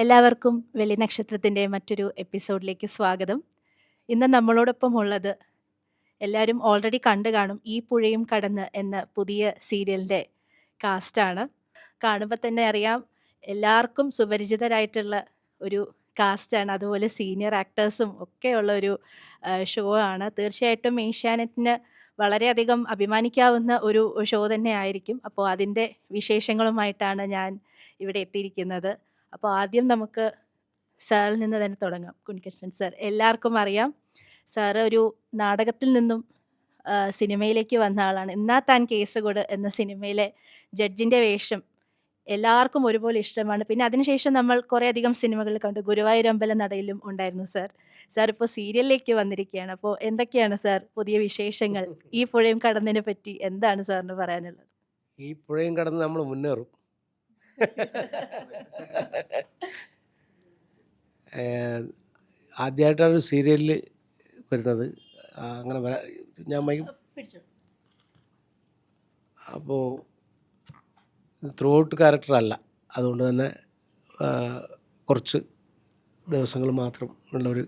എല്ലാവർക്കും വെള്ളി നക്ഷത്രത്തിൻ്റെ മറ്റൊരു എപ്പിസോഡിലേക്ക് സ്വാഗതം. ഇന്ന് നമ്മളോടൊപ്പം ഉള്ളത് എല്ലാവരും ഓൾറെഡി കണ്ടു കാണും ഈ പുഴയും കടന്ന് എന്ന പുതിയ സീരിയലിൻ്റെ കാസ്റ്റാണ്. കാണുമ്പോൾ തന്നെ അറിയാം എല്ലാവർക്കും സുപരിചിതരായിട്ടുള്ള ഒരു കാസ്റ്റാണ്. അതുപോലെ സീനിയർ ആക്ടേഴ്സും ഒക്കെയുള്ള ഒരു ഷോ ആണ്. തീർച്ചയായിട്ടും ഏഷ്യാനെറ്റിന് വളരെയധികം അഭിമാനിക്കാവുന്ന ഒരു ഷോ തന്നെ ആയിരിക്കും. അപ്പോൾ അതിൻ്റെ വിശേഷങ്ങളുമായിട്ടാണ് ഞാൻ ഇവിടെ എത്തിയിരിക്കുന്നത്. അപ്പോൾ ആദ്യം നമുക്ക് സാറിൽ നിന്ന് തന്നെ തുടങ്ങാം. കുഞ്ഞികൃഷ്ണൻ സാർ, എല്ലാവർക്കും അറിയാം സാറ് ഒരു നാടകത്തിൽ നിന്നും സിനിമയിലേക്ക് വന്ന ആളാണ്. എന്നാ താൻ കേസുകൊട് എന്ന സിനിമയിലെ ജഡ്ജിൻ്റെ വേഷം എല്ലാവർക്കും ഒരുപോലെ ഇഷ്ടമാണ്. പിന്നെ അതിനുശേഷം നമ്മൾ കുറേയധികം സിനിമകൾ കണ്ടു. ഗുരുവായൂരമ്പല നടയിലും ഉണ്ടായിരുന്നു സാർ. സാർ ഇപ്പോൾ സീരിയലിലേക്ക് വന്നിരിക്കുകയാണ്. അപ്പോൾ എന്തൊക്കെയാണ് സാർ പുതിയ വിശേഷങ്ങൾ? ഈ പുഴയും കടന്നതിനെ പറ്റി എന്താണ് സാറിന് പറയാനുള്ളത്? ഈ പുഴയും കടന്ന് നമ്മൾ മുന്നേറും. ആദ്യമായിട്ടാണ് ഒരു സീരിയലിൽ വരുന്നത്. അങ്ങനെ ഞാൻ അപ്പോൾ ത്രൂ ഔട്ട് ക്യാരക്ടറല്ല, അതുകൊണ്ട് തന്നെ കുറച്ച് ദിവസങ്ങൾ മാത്രം ഉള്ളൊരു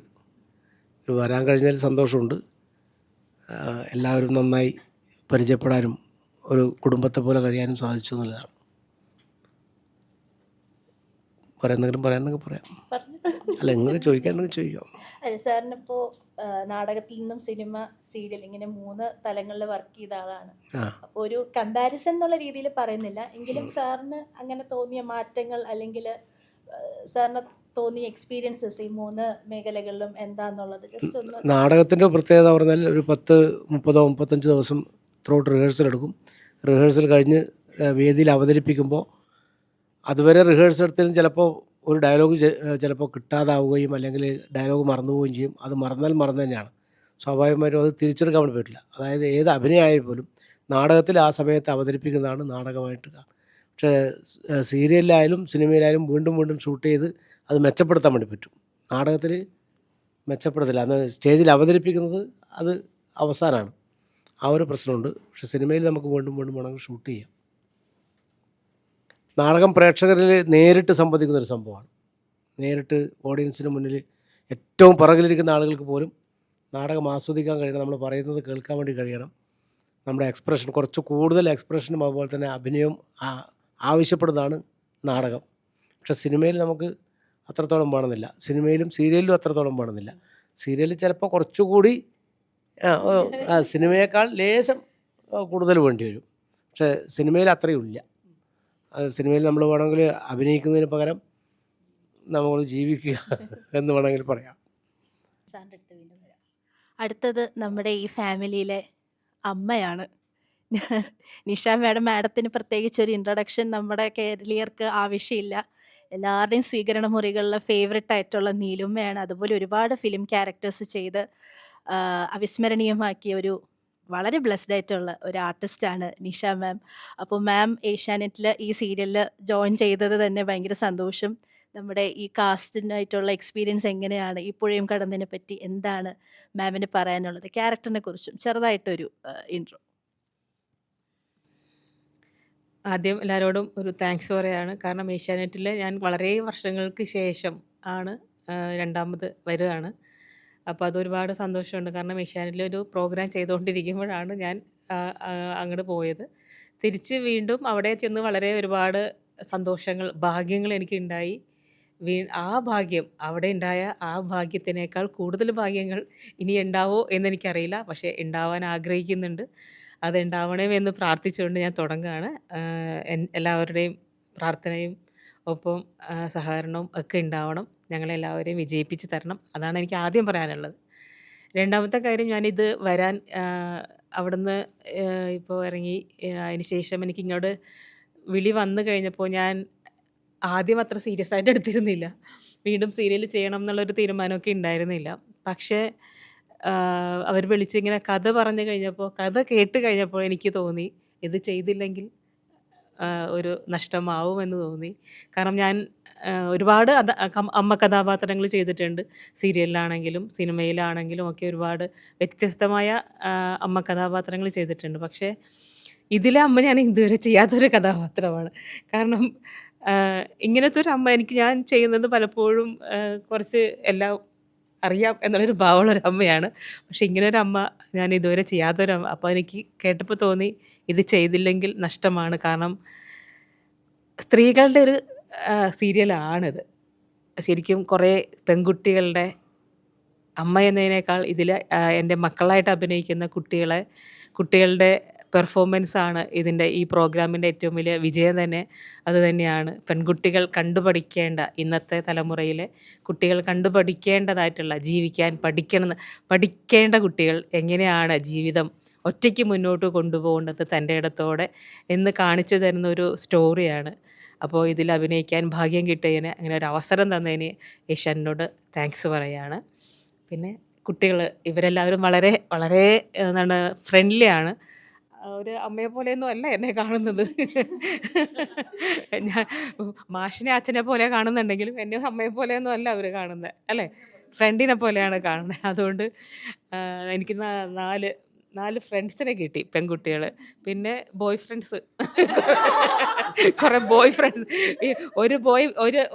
വരാൻ കഴിഞ്ഞാൽ സന്തോഷമുണ്ട്. എല്ലാവരും നന്നായി പരിചയപ്പെടാനും ഒരു കുടുംബത്തെ പോലെ കഴിയാനും സാധിച്ചു എന്നുള്ളതാണ്. പറയുന്നെങ്കിലും പറയാനെങ്കിൽ പറയാം, അല്ല ഇങ്ങനെ ചോദിക്കാനെങ്കിൽ ചോദിക്കാം. അതെ, സാറിനിപ്പോൾ നാടകത്തിൽ നിന്നും സിനിമ, സീരിയൽ ഇങ്ങനെ 3 തലങ്ങളിൽ വർക്ക് ചെയ്ത ആളാണ്. അപ്പോൾ ഒരു കമ്പാരിസൺ എന്നുള്ള രീതിയിൽ പറയുന്നില്ല, എങ്കിലും സാറിന് അങ്ങനെ തോന്നിയ മാറ്റങ്ങൾ അല്ലെങ്കിൽ സാറിന് തോന്നിയ എക്സ്പീരിയൻസസ് ഈ 3 മേഖലകളിലും എന്താന്നുള്ളത് ജസ്റ്റ് ഒന്ന്. നാടകത്തിൻ്റെ പ്രത്യേകത പറഞ്ഞാൽ ഒരു 30-35 ദിവസം ത്രൂട്ട് റിഹേഴ്സൽ എടുക്കും. റിഹേഴ്സൽ കഴിഞ്ഞ് വേദിയിൽ അവതരിപ്പിക്കുമ്പോൾ അതുവരെ റിഹേഴ്സൽ എടുത്താലും ചിലപ്പോൾ ഒരു ഡയലോഗ് ചിലപ്പോൾ കിട്ടാതാവുകയും അല്ലെങ്കിൽ ഡയലോഗ് മറന്നു പോവുകയും ചെയ്യും. അത് മറന്നാൽ മറന്നു തന്നെയാണ്. സ്വാഭാവികമായിട്ടും അത് തിരിച്ചെടുക്കാൻ വേണ്ടി പറ്റില്ല. അതായത് ഏത് അഭിനയമായാലും പോലും നാടകത്തിൽ ആ സമയത്ത് അവതരിപ്പിക്കുന്നതാണ് നാടകമായിട്ട്. പക്ഷേ സീരിയലിലായാലും സിനിമയിലായാലും വീണ്ടും വീണ്ടും ഷൂട്ട് ചെയ്ത് അത് മെച്ചപ്പെടുത്താൻ വേണ്ടി പറ്റും. നാടകത്തിൽ മെച്ചപ്പെടുത്തില്ല, അന്ന് സ്റ്റേജിൽ അവതരിപ്പിക്കുന്നത് അത് അവസാനമാണ്. ആ ഒരു പ്രശ്നമുണ്ട്. പക്ഷേ സിനിമയിൽ നമുക്ക് വീണ്ടും വീണ്ടും വേണമെങ്കിൽ ഷൂട്ട് ചെയ്യാം. നാടകം പ്രേക്ഷകരിൽ നേരിട്ട് സംവദിക്കുന്നൊരു സംഭവമാണ്. നേരിട്ട് ഓഡിയൻസിന് മുന്നിൽ ഏറ്റവും പുറകിലിരിക്കുന്ന ആളുകൾക്ക് പോലും നാടകം ആസ്വദിക്കാൻ കഴിയണം. നമ്മൾ പറയുന്നത് കേൾക്കാൻ വേണ്ടി കഴിയണം. നമ്മുടെ എക്സ്പ്രഷൻ കുറച്ച് കൂടുതൽ എക്സ്പ്രഷനും അതുപോലെ തന്നെ അഭിനയവും ആവശ്യപ്പെടുന്നതാണ് നാടകം. പക്ഷേ സിനിമയിൽ നമുക്ക് അത്രത്തോളം വേണമെന്നില്ല. സിനിമയിലും സീരിയലിലും അത്രത്തോളം വേണമെന്നില്ല. സീരിയലിൽ ചിലപ്പോൾ കുറച്ചുകൂടി സിനിമയേക്കാൾ ലേശം കൂടുതൽ വേണ്ടി വരും. പക്ഷേ സിനിമയിൽ അത്രയും ഇല്ല. സിനിമയിൽ നമ്മൾ വേണമെങ്കിൽ അഭിനയിക്കുന്നതിന് പകരം നമ്മൾ ജീവിക്കുക എന്ന് വേണമെങ്കിൽ പറയാം. അടുത്തത് നമ്മുടെ ഈ ഫാമിലിയിലെ അമ്മയാണ് നിഷ മാഡം. മാഡത്തിന് പ്രത്യേകിച്ച് ഒരു ഇൻട്രൊഡക്ഷൻ നമ്മുടെ കേരളീയർക്ക് ആവശ്യമില്ല. എല്ലാവരുടെയും സ്വീകരണ മുറികളിലെ ഫേവററ്റ് ആയിട്ടുള്ള നീലുമ്മയാണ്. അതുപോലെ ഒരുപാട് ഫിലിം ക്യാരക്ടേഴ്സ് ചെയ്ത് അവിസ്മരണീയമാക്കിയ ഒരു വളരെ ബ്ലെസ്ഡ് ആയിട്ടുള്ള ഒരു ആർട്ടിസ്റ്റാണ് നിഷ മാം. അപ്പോൾ മാം ഏഷ്യാനെറ്റിൽ ഈ സീരിയലിൽ ജോയിൻ ചെയ്തത് തന്നെ ഭയങ്കര സന്തോഷം. നമ്മുടെ ഈ കാസ്റ്റിനായിട്ടുള്ള എക്സ്പീരിയൻസ് എങ്ങനെയാണ്? ഈ പുഴയും കടന്നതിനെ പറ്റി എന്താണ് മാമിന് പറയാനുള്ളത്? ക്യാരക്ടറിനെ കുറിച്ചും ചെറുതായിട്ടൊരു ഇൻട്രോ. ആദ്യം എല്ലാവരോടും ഒരു താങ്ക്സ് പറയുകയാണ്. കാരണം ഏഷ്യാനെറ്റിൽ ഞാൻ വളരെ വർഷങ്ങൾക്ക് ശേഷം ആണ് രണ്ടാമത് വരികയാണ്. അപ്പോൾ അതൊരുപാട് സന്തോഷമുണ്ട്. കാരണം ഏഷ്യാനെറ്റിൽ ഒരു പ്രോഗ്രാം ചെയ്തുകൊണ്ടിരിക്കുമ്പോഴാണ് ഞാൻ അങ്ങോട്ട് പോയത്. തിരിച്ച് വീണ്ടും അവിടെ ചെന്ന് വളരെ ഒരുപാട് സന്തോഷങ്ങൾ, ഭാഗ്യങ്ങൾ എനിക്കുണ്ടായി. ആ ഭാഗ്യം, അവിടെ ഉണ്ടായ ആ ഭാഗ്യത്തിനേക്കാൾ കൂടുതൽ ഭാഗ്യങ്ങൾ ഇനി ഉണ്ടാവോ എന്നെനിക്കറിയില്ല. പക്ഷേ ഉണ്ടാവാൻ ആഗ്രഹിക്കുന്നുണ്ട്. അതുണ്ടാവണമെന്ന് പ്രാർത്ഥിച്ചുകൊണ്ട് ഞാൻ തുടങ്ങുകയാണ്. എല്ലാവരുടെയും പ്രാർത്ഥനയും ഒപ്പം സഹകരണവും ഒക്കെ ഉണ്ടാവണം. ഞങ്ങളെല്ലാവരെയും വിജയിപ്പിച്ച് തരണം. അതാണ് എനിക്ക് ആദ്യം പറയാനുള്ളത്. രണ്ടാമത്തെ കാര്യം, ഞാനിത് വരാൻ അവിടുന്ന് ഇപ്പോൾ ഇറങ്ങി അതിന് ശേഷം എനിക്കിങ്ങോട്ട് വിളി വന്നു കഴിഞ്ഞപ്പോൾ ഞാൻ ആദ്യം അത്ര സീരിയസ് ആയിട്ട് എടുത്തിരുന്നില്ല. വീണ്ടും സീരിയൽ ചെയ്യണം എന്നുള്ളൊരു തീരുമാനമൊക്കെ ഉണ്ടായിരുന്നില്ല. പക്ഷേ അവർ വിളിച്ചിങ്ങനെ കഥ പറഞ്ഞു കഴിഞ്ഞപ്പോൾ, കഥ കേട്ട് കഴിഞ്ഞപ്പോൾ എനിക്ക് തോന്നി ഇത് ചെയ്തില്ലെങ്കിൽ ഒരു നഷ്ടമാവുമെന്ന് തോന്നി. കാരണം ഞാൻ ഒരുപാട് അമ്മ കഥാപാത്രങ്ങൾ ചെയ്തിട്ടുണ്ട്. സീരിയലിലാണെങ്കിലും സിനിമയിലാണെങ്കിലും ഒക്കെ ഒരുപാട് വ്യത്യസ്തമായ അമ്മ കഥാപാത്രങ്ങൾ ചെയ്തിട്ടുണ്ട്. പക്ഷേ ഇതിലെ അമ്മ ഞാൻ ഇതുവരെ ചെയ്യാത്തൊരു കഥാപാത്രമാണ്. കാരണം ഇങ്ങനത്തെ ഒരു അമ്മ ഞാൻ ചെയ്യുന്നത് പലപ്പോഴും കുറച്ച് എല്ലാം അറിയാം എന്നുള്ളൊരു ഭാവമുള്ളൊരു അമ്മയാണ്. പക്ഷേ ഇങ്ങനൊരു അമ്മ ഞാൻ ഇതുവരെ ചെയ്യാത്തൊരമ്മ. അപ്പോൾ എനിക്ക് കേട്ടപ്പോൾ തോന്നി ഇത് ചെയ്തില്ലെങ്കിൽ നഷ്ടമാണ്. കാരണം സ്ത്രീകളുടെ ഒരു സീരിയലാണിത്. ശരിക്കും കുറേ പെൺകുട്ടികളുടെ അമ്മ എന്നതിനേക്കാൾ ഇതിൽ എൻ്റെ മക്കളായിട്ട് അഭിനയിക്കുന്ന കുട്ടികളുടെ പെർഫോമൻസാണ് ഈ പ്രോഗ്രാമിൻ്റെ ഏറ്റവും വലിയ വിജയം തന്നെ. അത് തന്നെയാണ് പെൺകുട്ടികൾ കണ്ടുപഠിക്കേണ്ട, ഇന്നത്തെ തലമുറയിലെ കുട്ടികൾ കണ്ടുപഠിക്കേണ്ടതായിട്ടുള്ള, ജീവിക്കാൻ പഠിക്കേണ്ട കുട്ടികൾ എങ്ങനെയാണ് ജീവിതം ഒറ്റയ്ക്ക് മുന്നോട്ട് കൊണ്ടുപോകേണ്ടത് തൻ്റെ ഇടത്തോടെ എന്ന് കാണിച്ചു തരുന്ന ഒരു സ്റ്റോറിയാണ്. അപ്പോൾ ഇതിൽ അഭിനയിക്കാൻ ഭാഗ്യം കിട്ടിയതിന്, അങ്ങനെ ഒരു അവസരം തന്നതിന് ഏഷ്യാനെറ്റിനോട് താങ്ക്സ് പറയുകയാണ്. പിന്നെ കുട്ടികൾ ഇവരെല്ലാവരും വളരെ വളരെ എന്താണ് ഫ്രണ്ട്ലിയാണ്. ഒരു അമ്മയെ പോലെയൊന്നും അല്ല എന്നെ കാണുന്നത്. ഞാൻ മാഷിനെ അച്ഛനെ പോലെ കാണുന്നുണ്ടെങ്കിലും എന്നെ അമ്മയെ പോലെയൊന്നും അല്ല അവർ കാണുന്നത്, അല്ലേ? ഫ്രണ്ടിനെ പോലെയാണ് കാണുന്നത്. അതുകൊണ്ട് എനിക്ക് 4 ഫ്രണ്ട്സിനെ കിട്ടി, പെൺകുട്ടികൾ. പിന്നെ ബോയ് ഫ്രണ്ട്സ്, കുറേ ബോയ് ഫ്രണ്ട്സ്. ഈ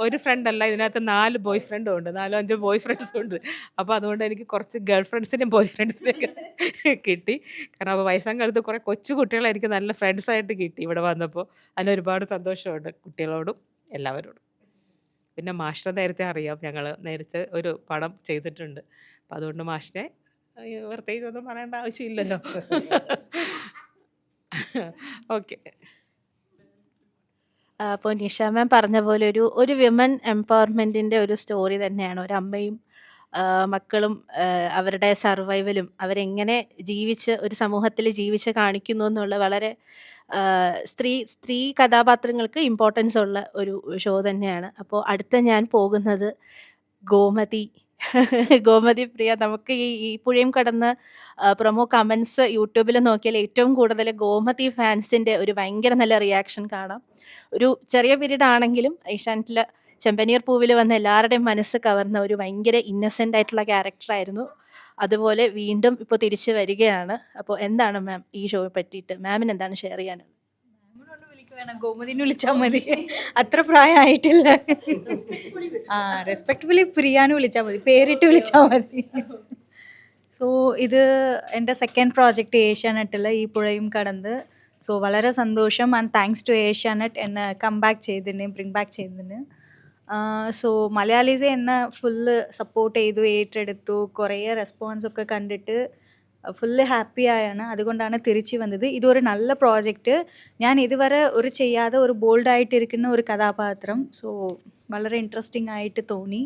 ഒരു ഫ്രണ്ടല്ല, ഇതിനകത്ത് 4 ബോയ് ഫ്രണ്ടും ഉണ്ട്, 4-5 ബോയ് ഫ്രണ്ട്സും ഉണ്ട്. അപ്പോൾ അതുകൊണ്ട് എനിക്ക് കുറച്ച് ഗേൾ ഫ്രണ്ട്സിനെയും ബോയ് ഫ്രണ്ട്സിനെയൊക്കെ കിട്ടി. കാരണം അപ്പോൾ വയസ്സാങ്കാലത്ത് കുറേ കൊച്ചു കുട്ടികളെ എനിക്ക് നല്ല ഫ്രണ്ട്സായിട്ട് കിട്ടി ഇവിടെ വന്നപ്പോൾ. അതിലൊരുപാട് സന്തോഷമുണ്ട് കുട്ടികളോടും എല്ലാവരോടും. പിന്നെ മാഷിനെ നേരത്തെ അറിയാം, ഞങ്ങൾ നേരത്തെ ഒരു പടം ചെയ്തിട്ടുണ്ട്. അപ്പം അതുകൊണ്ട് മാഷിനെ പ്രത്യേകിച്ച് ഒന്നും പറയേണ്ട ആവശ്യമില്ലല്ലോ. ഓക്കെ. അപ്പോൾ നിഷ മാം പറഞ്ഞ പോലെ ഒരു വിമൻ എംപവർമെൻറ്റിൻ്റെ ഒരു സ്റ്റോറി തന്നെയാണ്. ഒരമ്മയും മക്കളും അവരുടെ സർവൈവലും അവരെങ്ങനെ ഒരു സമൂഹത്തിൽ ജീവിച്ച് കാണിക്കുന്നു എന്നുള്ള വളരെ സ്ത്രീ കഥാപാത്രങ്ങൾക്ക് ഇമ്പോർട്ടൻസ് ഉള്ള ഒരു ഷോ തന്നെയാണ്. അപ്പോൾ അടുത്ത ഞാൻ പോകുന്നത് ഗോമതി പ്രിയ. നമുക്ക് ഈ പുഴയും കടന്ന് പ്രൊമോ കമൻസ് യൂട്യൂബിൽ നോക്കിയാൽ ഏറ്റവും കൂടുതൽ ഗോമതി ഫാൻസിൻ്റെ ഒരു ഭയങ്കര നല്ല റിയാക്ഷൻ കാണാം. ഒരു ചെറിയ പീരീഡ് ആണെങ്കിലും ഏഷ്യാനെറ്റിൽ ചെമ്പനീർ പൂവിൽ വന്ന എല്ലാവരുടെയും മനസ്സ് കവർന്ന ഒരു ഭയങ്കര ഇന്നസെൻ്റ് ആയിട്ടുള്ള ക്യാരക്ടറായിരുന്നു. അതുപോലെ വീണ്ടും ഇപ്പോൾ തിരിച്ചു വരികയാണ്. അപ്പോൾ എന്താണ് മാം ഈ ഷോയെ പറ്റിയിട്ട് മാമിന് എന്താണ് ഷെയർ ചെയ്യാനുള്ളത്? വേണം, ഗോമതിനെ വിളിച്ചാൽ മതി, അത്ര പ്രായമായിട്ടില്ല. റെസ്പെക്ട്ഫുള്ളി പ്രിയാന്ന് വിളിച്ചാൽ മതി, പേരിട്ട് വിളിച്ചാൽ മതി. സോ ഇത് എൻ്റെ സെക്കൻഡ് പ്രോജക്റ്റ് ഏഷ്യാനെറ്റിൽ, ഈ പുഴയും കടന്ന്. സോ വളരെ സന്തോഷം ആൻഡ് താങ്ക്സ് ടു ഏഷ്യാനെറ്റ് എന്നെ കം ബാക്ക് ചെയ്തതിന്, ബ്രിങ് ബാക്ക് ചെയ്തതിന്. സോ മലയാളീസ് എന്നെ ഫുള്ള് സപ്പോർട്ട് ചെയ്തു, ഏറ്റെടുത്തു. കുറേ റെസ്പോൺസൊക്കെ കണ്ടിട്ട് ഫുള്ള് ഹാപ്പിയായാണ്. അതുകൊണ്ടാണ് തിരിച്ചു വന്നത്. ഇതൊരു നല്ല പ്രോജക്റ്റ്. ഞാൻ ഇതുവരെ ചെയ്യാതെ ഒരു ബോൾഡായിട്ടിരിക്കുന്ന ഒരു കഥാപാത്രം. സോ വളരെ ഇൻട്രസ്റ്റിംഗ് ആയിട്ട് തോന്നി.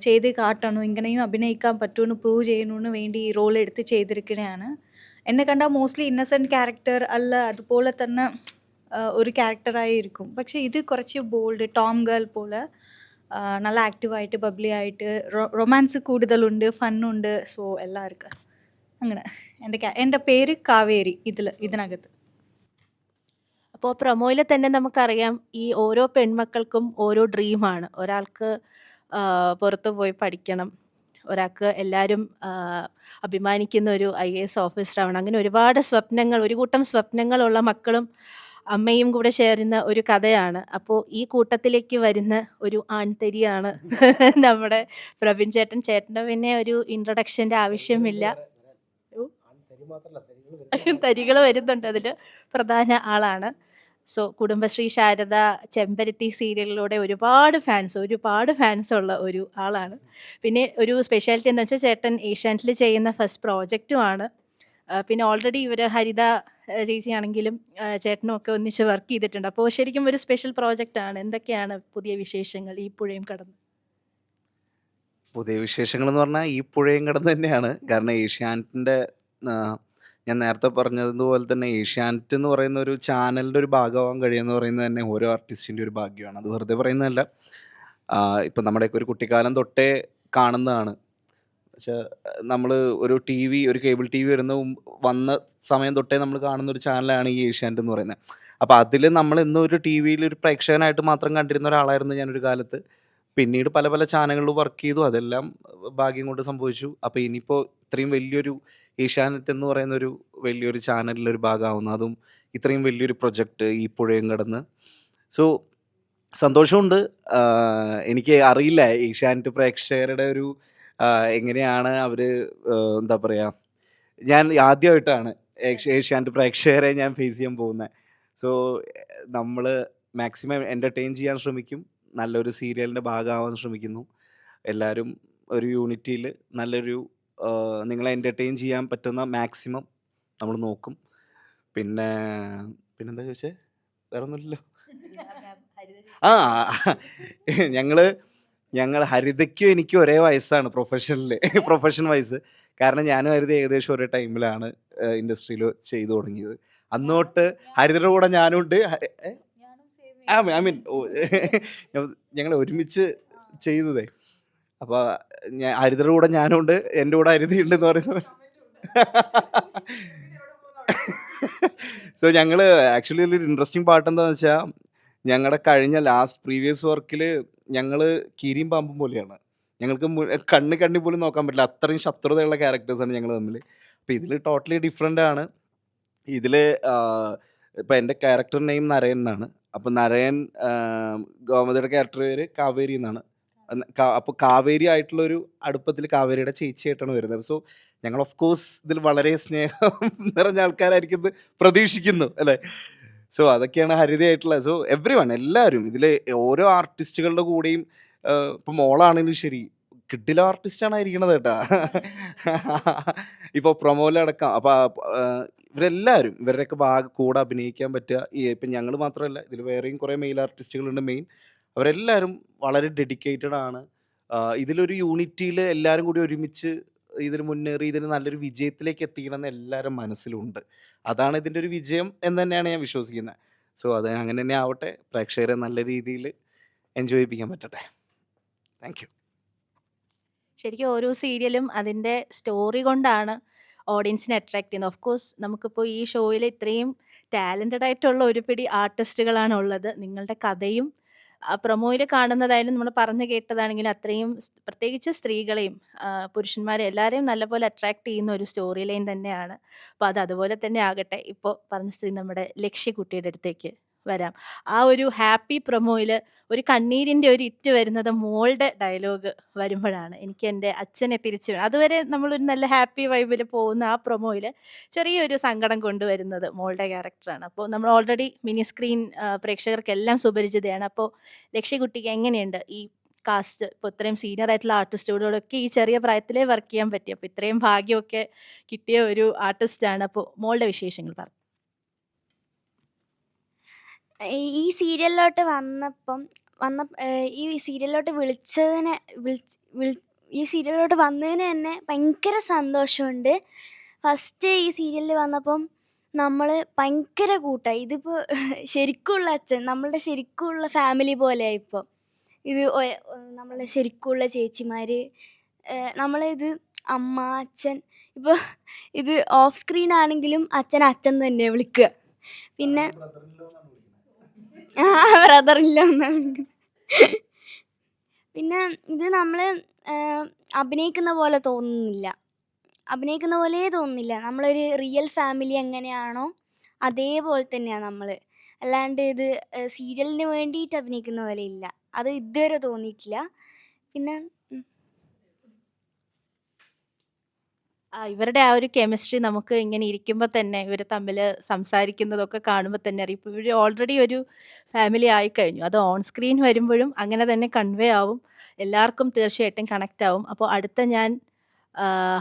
ചെയ്ത് കാട്ടണം, ഇങ്ങനെയും അഭിനയിക്കാൻ പറ്റുമെന്ന് പ്രൂവ് ചെയ്യണമെന്ന് വേണ്ടി ഈ റോൾ എടുത്ത് ചെയ്തിരിക്കുന്നതാണ്. എന്നെ കണ്ടാൽ മോസ്റ്റ്ലി ഇന്നസെൻറ്റ് ക്യാരക്ടർ അല്ല, അതുപോലെ തന്നെ ഒരു ക്യാരക്ടറായിരിക്കും. പക്ഷേ ഇത് കുറച്ച് ബോൾഡ്, ടോം ഗേൾ പോലെ നല്ല ആക്റ്റീവായിട്ട്, ബബ്ലി ആയിട്ട്, റൊമാൻസ് കൂടുതലുണ്ട്, ഫണ്ണുണ്ട്. സോ എല്ലാവർക്കും അങ്ങനെ. എൻ്റെ പേര് കാവേരി ഇതിനകത്ത്. അപ്പോൾ പ്രൊമോയിൽ തന്നെ നമുക്കറിയാം, ഈ ഓരോ പെൺമക്കൾക്കും ഓരോ ഡ്രീമാണ്. ഒരാൾക്ക് പുറത്തു പോയി പഠിക്കണം, ഒരാൾക്ക് എല്ലാവരും അഭിമാനിക്കുന്ന ഒരു IAS ഓഫീസർ ആവണം. അങ്ങനെ ഒരുപാട് ഒരു കൂട്ടം സ്വപ്നങ്ങളുള്ള മക്കളും അമ്മയും കൂടെ ചേരുന്ന ഒരു കഥയാണ്. അപ്പോൾ ഈ കൂട്ടത്തിലേക്ക് വരുന്ന ഒരു ആൺതരിയാണ് നമ്മുടെ പ്രവീൺ ചേട്ടൻ. ചേട്ടൻ്റെ പിന്നെ ഒരു ഇൻട്രൊഡക്ഷൻ്റെ ആവശ്യമില്ല, തരികൾ വരുന്നുണ്ട്, അതിൽ പ്രധാന ആളാണ്. സോ കുടുംബശ്രീ, ശാരദ, ചെമ്പരത്തി സീരിയലിലൂടെ ഒരുപാട് ഫാൻസ് ഉള്ള ഒരു ആളാണ്. പിന്നെ ഒരു സ്പെഷ്യാലിറ്റി എന്ന് വെച്ചാൽ ചേട്ടൻ ഏഷ്യാനെറ്റിൽ ചെയ്യുന്ന ഫസ്റ്റ് പ്രോജക്റ്റുമാണ്. പിന്നെ ഓൾറെഡി ഇവർ ഹരിത ചേച്ചിയാണെങ്കിലും ചേട്ടനും ഒക്കെ ഒന്നിച്ച് വർക്ക് ചെയ്തിട്ടുണ്ട്. അപ്പോൾ ശരിക്കും ഒരു സ്പെഷ്യൽ പ്രോജക്റ്റാണ്. എന്തൊക്കെയാണ് പുതിയ വിശേഷങ്ങൾ ഈ പുഴയും കടന്ന്? പുതിയ വിശേഷങ്ങൾ എന്ന് പറഞ്ഞാൽ ഈ പുഴയും കടന്ന് തന്നെയാണ്. കാരണം ഏഷ്യാനെറ്റിൻ്റെ ഞാൻ നേരത്തെ പറഞ്ഞതുപോലെ തന്നെ ഏഷ്യാനെറ്റ് എന്ന് പറയുന്ന ഒരു ചാനലിൻ്റെ ഒരു ഭാഗമാകാൻ കഴിയുമെന്ന് പറയുന്നത് തന്നെ ഓരോ ആർട്ടിസ്റ്റിൻ്റെ ഒരു ഭാഗ്യമാണ്. അത് വെറുതെ പറയുന്നതല്ല. ഇപ്പം നമ്മുടെയൊക്കെ ഒരു കുട്ടിക്കാലം തൊട്ടേ കാണുന്നതാണ്. പക്ഷേ നമ്മൾ ഒരു കേബിൾ ടി വി വന്ന സമയം തൊട്ടേ നമ്മൾ കാണുന്ന ഒരു ചാനലാണ് ഈ ഏഷ്യാനെറ്റ് എന്ന് പറയുന്നത്. അപ്പോൾ അതിൽ നമ്മൾ ഇന്നും ഒരു ടി വിയിൽ ഒരു പ്രേക്ഷകനായിട്ട് മാത്രം കണ്ടിരുന്ന ഒരാളായിരുന്നു ഞാനൊരു കാലത്ത്. പിന്നീട് പല പല ചാനലുകളിൽ വർക്ക് ചെയ്തു. അതെല്ലാം ഭാഗ്യം കൊണ്ട് സംഭവിച്ചു. അപ്പോൾ ഇനിയിപ്പോൾ ഇത്രയും വലിയൊരു ഏഷ്യാനെറ്റ് എന്ന് പറയുന്ന ഒരു വലിയൊരു ചാനലിലൊരു ഭാഗമാവുന്നു, അതും ഇത്രയും വലിയൊരു പ്രൊജക്റ്റ് ഈ പുഴയും കടന്ന്. സോ സന്തോഷമുണ്ട്. എനിക്ക് അറിയില്ല ഏഷ്യാനെറ്റ് പ്രേക്ഷകരുടെ ഒരു എങ്ങനെയാണ് അവർ എന്താ പറയുക, ഞാൻ ആദ്യമായിട്ടാണ് ഏഷ്യാനെറ്റ് പ്രേക്ഷകരെ ഞാൻ ഫേസ് ചെയ്യാൻ പോകുന്നത്. സോ നമ്മൾ മാക്സിമം എൻ്റർടൈൻ ചെയ്യാൻ ശ്രമിക്കും, നല്ലൊരു സീരിയലിൻ്റെ ഭാഗമാവാൻ ശ്രമിക്കുന്നു. എല്ലാവരും ഒരു യൂണിറ്റിയിൽ നല്ലൊരു നിങ്ങളെ എൻ്റർടൈൻ ചെയ്യാൻ പറ്റുന്ന മാക്സിമം നമ്മൾ നോക്കും. പിന്നെ പിന്നെന്താ ചോദിച്ചേ? വേറെ ഒന്നുമില്ലല്ലോ. ആ ഞങ്ങൾ ഹരിതയ്ക്കും എനിക്കും ഒരേ വയസ്സാണ് പ്രൊഫഷൻ വയസ്സ്. കാരണം ഞാനും ഹരിത ഏകദേശം ഒരേ ടൈമിലാണ് ഇൻഡസ്ട്രിയിൽ ചെയ്തു തുടങ്ങിയത്. അന്നോട്ട് ഹരിതയുടെ കൂടെ ഞാനുണ്ട്. ഐ മീൻ ഞങ്ങൾ ഒരുമിച്ച് ചെയ്തതേ. അപ്പോൾ ഹരിതയുടെ കൂടെ ഞാനുണ്ട്, എൻ്റെ കൂടെ ഹരിതയുണ്ടെന്ന് പറയുന്നത്. സോ ഞങ്ങൾ ആക്ച്വലി ഒരു ഇൻട്രസ്റ്റിംഗ് പാർട്ട് എന്താണെന്ന് വെച്ചാൽ, ഞങ്ങളുടെ കഴിഞ്ഞ പ്രീവിയസ് വർക്കിൽ ഞങ്ങൾ കീരിയും പാമ്പും പോലെയാണ്. ഞങ്ങൾക്ക് കണ്ണി പോലും നോക്കാൻ പറ്റില്ല, അത്രയും ശത്രുതയുള്ള ക്യാരക്ടേഴ്സാണ് ഞങ്ങൾ തമ്മിൽ. അപ്പോൾ ഇതിൽ ടോട്ടലി ഡിഫറെൻ്റ് ആണ്. ഇതിൽ ഇപ്പം എൻ്റെ ക്യാരക്ടർ നെയിം നരയൻ എന്നാണ്. അപ്പോൾ നരയൻ, ഗോമതിയുടെ ക്യാരക്ടർ പേര് കാവേരി എന്നാണ്. അപ്പോൾ കാവേരി ആയിട്ടുള്ളൊരു അടുപ്പത്തിൽ കാവേരിയുടെ ചേച്ചിയായിട്ടാണ് വരുന്നത്. സോ ഞങ്ങൾ ഓഫ് കോഴ്സ് ഇതിൽ വളരെ സ്നേഹം നിറഞ്ഞ ആൾക്കാരായിരിക്കും എന്ന് പ്രതീക്ഷിക്കുന്നു, അല്ലേ? സോ അതൊക്കെയാണ് ഹരിതയായിട്ടുള്ളത്. സോ എവ്രി വൺ, എല്ലാവരും ഇതിൽ ഓരോ ആർട്ടിസ്റ്റുകളുടെ കൂടെയും ഇപ്പം മോളാണെങ്കിലും ശരി, കിഡിലെ ആർട്ടിസ്റ്റാണ് ഇരിക്കണത് കേട്ടാ. ഇപ്പോൾ പ്രൊമോയിലടക്കം. അപ്പോൾ ഇവരെല്ലാവരും ഇവരുടെയൊക്കെ കൂടെ അഭിനയിക്കാൻ പറ്റുക. ഇപ്പം ഞങ്ങൾ മാത്രമല്ല, ഇതിൽ വേറെയും കുറേ മെയിൽ ആർട്ടിസ്റ്റുകളുണ്ട്. അവരെല്ലാവരും വളരെ ഡെഡിക്കേറ്റഡ് ആണ്. ഇതിലൊരു യൂണിറ്റിയിൽ എല്ലാവരും കൂടി ഒരുമിച്ച് ഇതിന് മുന്നേറി ഇതിന് നല്ലൊരു വിജയത്തിലേക്ക് എത്തിക്കണമെന്ന് എല്ലാവരും മനസ്സിലുണ്ട്. അതാണ് ഇതിൻ്റെ ഒരു വിജയം എന്ന് തന്നെയാണ് ഞാൻ വിശ്വസിക്കുന്നത്. സോ അത് അങ്ങനെ തന്നെ ആവട്ടെ, പ്രേക്ഷകരെ നല്ല രീതിയിൽ എൻജോയ് ചെയ്യിപ്പിക്കാൻ പറ്റട്ടെ. Thank you. ശരിക്കും ഓരോ സീരിയലും അതിൻ്റെ സ്റ്റോറി കൊണ്ടാണ് ഓഡിയൻസിനെ അട്രാക്ട് ചെയ്യുന്നത്. ഓഫ് കോഴ്സ് നമുക്കിപ്പോൾ ഈ ഷോയിൽ ഇത്രയും ടാലൻറ്റഡ് ആയിട്ടുള്ള ഒരു പിടി ആർട്ടിസ്റ്റുകളാണ് ഉള്ളത്. നിങ്ങളുടെ കഥയും പ്രൊമോയിൽ കാണുന്നതായാലും നമ്മൾ പറഞ്ഞു കേട്ടതാണെങ്കിലും അത്രയും പ്രത്യേകിച്ച് സ്ത്രീകളെയും പുരുഷന്മാരെ എല്ലാവരെയും നല്ലപോലെ അട്രാക്ട് ചെയ്യുന്ന ഒരു സ്റ്റോറി ലൈൻ തന്നെയാണ്. അപ്പോൾ അത് അതുപോലെ തന്നെ ആകട്ടെ. ഇപ്പോൾ പറഞ്ഞ സ്ഥിതി നമ്മുടെ ലക്ഷ്യക്കുട്ടിയുടെ അടുത്തേക്ക് വരാം. ആ ഒരു ഹാപ്പി പ്രൊമോയിൽ ഒരു കണ്ണീരിൻ്റെ ഒരു ഇറ്റ് വരുന്നത് മോളുടെ ഡയലോഗ് വരുമ്പോഴാണ്. എനിക്ക് എൻ്റെ അച്ഛനെ തിരിച്ചു അതുവരെ നമ്മളൊരു നല്ല ഹാപ്പി വൈബിൽ പോകുന്ന ആ പ്രൊമോയിൽ ചെറിയൊരു സങ്കടം കൊണ്ടുവരുന്നത് മോളുടെ ക്യാരക്ടറാണ്. അപ്പോൾ നമ്മൾ ഓൾറെഡി മിനി സ്ക്രീൻ പ്രേക്ഷകർക്കെല്ലാം സുപരിചിതയാണ്. അപ്പോൾ ലക്ഷ്യക്കുട്ടിക്ക് എങ്ങനെയുണ്ട് ഈ കാസ്റ്റ്? ഇപ്പോൾ ഇത്രയും സീനിയർ ആയിട്ടുള്ള ആർട്ടിസ്റ്റുകളോടൊക്കെ ഈ ചെറിയ പ്രായത്തിലേ വർക്ക് ചെയ്യാൻ പറ്റി. അപ്പോൾ ഇത്രയും ഭാഗ്യമൊക്കെ കിട്ടിയ ഒരു ആർട്ടിസ്റ്റാണ്. അപ്പോൾ മോളുടെ വിശേഷങ്ങൾ പറഞ്ഞു. ഈ സീരിയലിലോട്ട് ഈ സീരിയലിലോട്ട് ഈ സീരിയലിലോട്ട് വന്നതിന് തന്നെ ഭയങ്കര സന്തോഷമുണ്ട്. ഫസ്റ്റ് ഈ സീരിയലിൽ വന്നപ്പം നമ്മൾ ഭയങ്കര കൂട്ടായി. ഇതിപ്പോൾ ശരിക്കുള്ള അച്ഛൻ, നമ്മളുടെ ശരിക്കുള്ള ഫാമിലി പോലെയാണ് ഇപ്പോൾ. ഇത് നമ്മളുടെ ശരിക്കുള്ള ചേച്ചിമാർ, നമ്മളിത് അമ്മ, അച്ഛൻ. ഇപ്പോൾ ഇത് ഓഫ് സ്ക്രീൻ ആണെങ്കിലും അച്ഛൻ തന്നെ വിളിക്കുക. പിന്നെ ബ്രദർ ഇല്ല എന്നാണ് വിളിക്കുന്നത്. പിന്നെ ഇത് നമ്മൾ അഭിനയിക്കുന്ന പോലെ തോന്നുന്നില്ല. നമ്മളൊരു റിയൽ ഫാമിലി എങ്ങനെയാണോ അതേപോലെ തന്നെയാണ് നമ്മൾ. അല്ലാണ്ട് ഇത് സീരിയലിന് വേണ്ടിയിട്ട് അഭിനയിക്കുന്ന പോലെ ഇല്ല. അത് ഇതുവരെ തോന്നിയിട്ടില്ല. പിന്നെ ഇവരുടെ ആ ഒരു കെമിസ്ട്രി നമുക്ക് ഇങ്ങനെ ഇരിക്കുമ്പോൾ തന്നെ ഇവർ തമ്മിൽ സംസാരിക്കുന്നതൊക്കെ കാണുമ്പോൾ തന്നെ അറിയും. ഇപ്പോൾ ഇവർ ഓൾറെഡി ഒരു ഫാമിലി ആയിക്കഴിഞ്ഞു. അത് ഓൺ സ്ക്രീൻ വരുമ്പോഴും അങ്ങനെ തന്നെ കൺവേ ആവും. എല്ലാവർക്കും തീർച്ചയായിട്ടും കണക്റ്റ് ആവും. അപ്പോൾ അടുത്ത ഞാൻ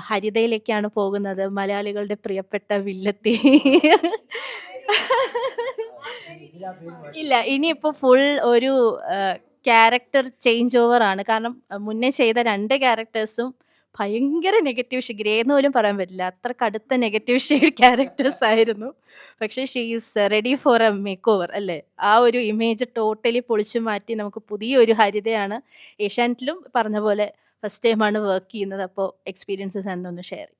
ഹരിതയിലേക്കാണ് പോകുന്നത്. മലയാളികളുടെ പ്രിയപ്പെട്ട വില്ലത്തി. ഇല്ല, ഇനിയിപ്പോൾ ഫുൾ ഒരു ക്യാരക്ടർ ചേഞ്ച് ഓവർ ആണ്. കാരണം മുന്നേ ചെയ്ത 2 ക്യാരക്ടേഴ്സും ഭയങ്കര നെഗറ്റീവ് ഗ്രേ എന്ന് പോലും പറയാൻ പറ്റില്ല, അത്ര കടുത്ത നെഗറ്റീവ് ഷെയ്ഡ് ക്യാരക്ടേഴ്സ് ആയിരുന്നു. പക്ഷേ she is ready for A make over അല്ലേ? ആ ഒരു ഇമേജ് ടോട്ടലി പൊളിച്ചു മാറ്റി നമുക്ക് പുതിയൊരു ഹരിതയാണ്. ഏഷ്യാനെറ്റിലും പറഞ്ഞ പോലെ ഫസ്റ്റ് ടൈമാണ് വർക്ക് ചെയ്യുന്നത്. അപ്പോൾ എക്സ്പീരിയൻസസ് എന്നൊന്ന് ഷെയർ ചെയ്യും.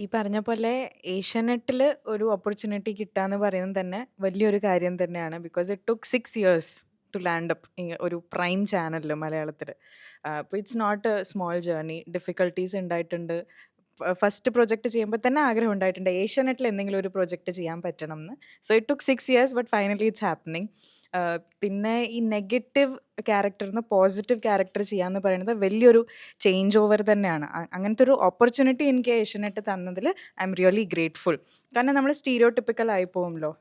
ഈ പറഞ്ഞ പോലെ ഏഷ്യാനെറ്റിൽ ഒരു ഓപ്പർച്യൂണിറ്റി കിട്ടുക എന്ന് പറയുന്നത് തന്നെ വലിയൊരു കാര്യം തന്നെയാണ്. Because it took 6 years to land up ഒരു പ്രൈം ചാനലിൽ മലയാളത്തിൽ. അപ്പോൾ it's not a small journey. Difficulties ഉണ്ടായിട്ടുണ്ട്, ഫസ്റ്റ് പ്രൊജക്റ്റ് ചെയ്യുമ്പോൾ തന്നെ ആഗ്രഹം ഉണ്ടായിട്ടുണ്ട് ഏഷ്യാനെറ്റിൽ എന്തെങ്കിലും ഒരു പ്രൊജക്റ്റ് ചെയ്യാൻ പറ്റണം എന്ന്. So it took 6 years but finally it's happening. പിന്നെ ഈ നെഗറ്റീവ് ക്യാരക്ടറിൽ നിന്ന് പോസിറ്റീവ് ക്യാരക്ടർ ചെയ്യാന്ന് പറയുന്നത് വലിയൊരു ചേഞ്ച് ഓവർ തന്നെയാണ്. അങ്ങനത്തെ ഒരു ഓപ്പർച്യൂണിറ്റി എനിക്ക് ഏഷ്യാനെറ്റ് തന്നതിൽ ഐ എം റിയലി ഗ്രേറ്റ്ഫുൾ. കാരണം നമ്മൾ സ്റ്റീരിയോ ടിപ്പിക്കൽ ആയി പോകുമല്ലോ.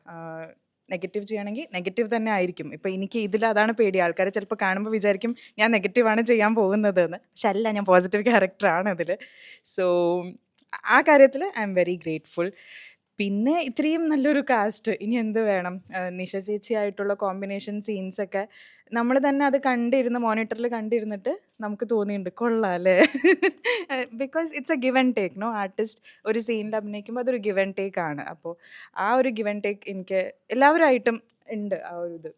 നെഗറ്റീവ് ചെയ്യണമെങ്കിൽ നെഗറ്റീവ് തന്നെ ആയിരിക്കും. ഇപ്പോൾ എനിക്ക് ഇതിൽ അതാണ് പേടി. ആൾക്കാർ ചിലപ്പോൾ കാണുമ്പോൾ വിചാരിക്കും ഞാൻ നെഗറ്റീവാണ് ചെയ്യാൻ പോകുന്നത് എന്ന്. പക്ഷെ അല്ല, ഞാൻ പോസിറ്റീവ് ക്യാരക്ടറാണ് അതിൽ. സോ ആ കാര്യത്തിൽ ഐ എം വെരി ഗ്രേറ്റ്ഫുൾ. പിന്നെ ഇത്രയും നല്ലൊരു കാസ്റ്റ്, ഇനി എന്ത് വേണം? നിഷ ചേച്ചിയായിട്ടുള്ള കോമ്പിനേഷൻ സീൻസൊക്കെ നമ്മൾ തന്നെ അത് കണ്ടിരുന്ന് മോണിറ്ററിൽ കണ്ടിരുന്നിട്ട് നമുക്ക് തോന്നിയിട്ടുണ്ട് കൊള്ളാം അല്ലേ. Because it's a give and take. No, artist ഒരു സീനിൽ അഭിനയിക്കുമ്പോൾ അതൊരു ഗിവ് ആൻഡ് ടേക്ക് ആണ്. അപ്പോൾ ആ ഒരു ഗിവ് ആൻഡ് ടേക്ക് എനിക്ക് എല്ലാവരുമായിട്ടും ഉണ്ട്. ആ ഒരു ഇത്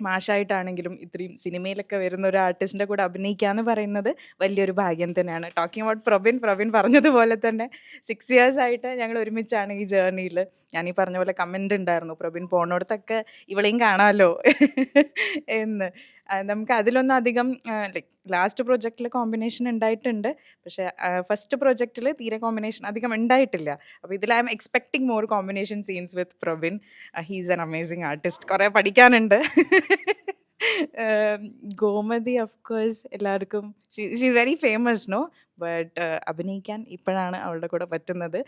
മാഷായിട്ടാണെങ്കിലും ഇത്രയും സിനിമയിലൊക്കെ വരുന്ന ഒരു ആർട്ടിസ്റ്റിൻ്റെ കൂടെ അഭിനയിക്കുക എന്ന് പറയുന്നത് വലിയൊരു ഭാഗ്യം തന്നെയാണ്. ടോക്കിംഗ് അബൌട്ട് പ്രവീൺ പറഞ്ഞതുപോലെ തന്നെ 6 years ആയിട്ട് ഞങ്ങൾ ഒരുമിച്ചാണ് ഈ ജേർണിയിൽ. ഞാൻ ഈ പറഞ്ഞ പോലെ കമൻ്റ് ഉണ്ടായിരുന്നു, പ്രവീൺ പോണോടത്തൊക്കെ ഇവളെയും കാണാമല്ലോ എന്ന്. നമുക്ക് അതിലൊന്നും അധികം ലൈക്ക് ലാസ്റ്റ് പ്രൊജക്റ്റിൽ കോമ്പിനേഷൻ ഉണ്ടായിട്ടുണ്ട്, പക്ഷേ ഫസ്റ്റ് പ്രൊജക്റ്റിൽ തീരെ കോമ്പിനേഷൻ അധികം ഉണ്ടായിട്ടില്ല. അപ്പോൾ ഇതിൽ I'm expecting more combination scenes with Praveen. He's an amazing artist. കുറേ പഠിക്കാനുണ്ട്. ഗോമതി ഓഫ് കോഴ്സ് എല്ലാവർക്കും she very famous no, but അഭിനയിക്കാൻ ഇപ്പോഴാണ് അവളുടെ കൂടെ പറ്റുന്നത്.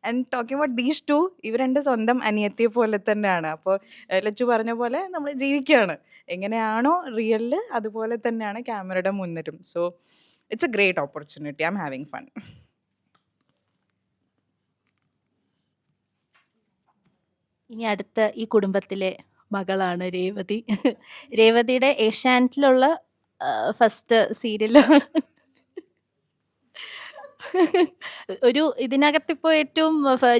And talking about these two, ഇവരെൻ്റെ സ്വന്തം അനിയത്തിയെ പോലെ തന്നെയാണ്. അപ്പോൾ ലച്ചു പറഞ്ഞ പോലെ നമ്മൾ ജീവിക്കുകയാണ്, എങ്ങനെയാണോ റിയലിൽ അതുപോലെ തന്നെയാണ് ക്യാമറയുടെ മുന്നിലും. So it's A great opportunity. I M having fun. ഇനി അടുത്ത ഈ കുടുംബത്തിലെ മകളാണ് രേവതി. രേവതിയുടെ ഏഷ്യാനെറ്റിലുള്ള ഫസ്റ്റ് സീരിയൽ. ഒരു ഇതിനകത്തിപ്പോൾ ഏറ്റവും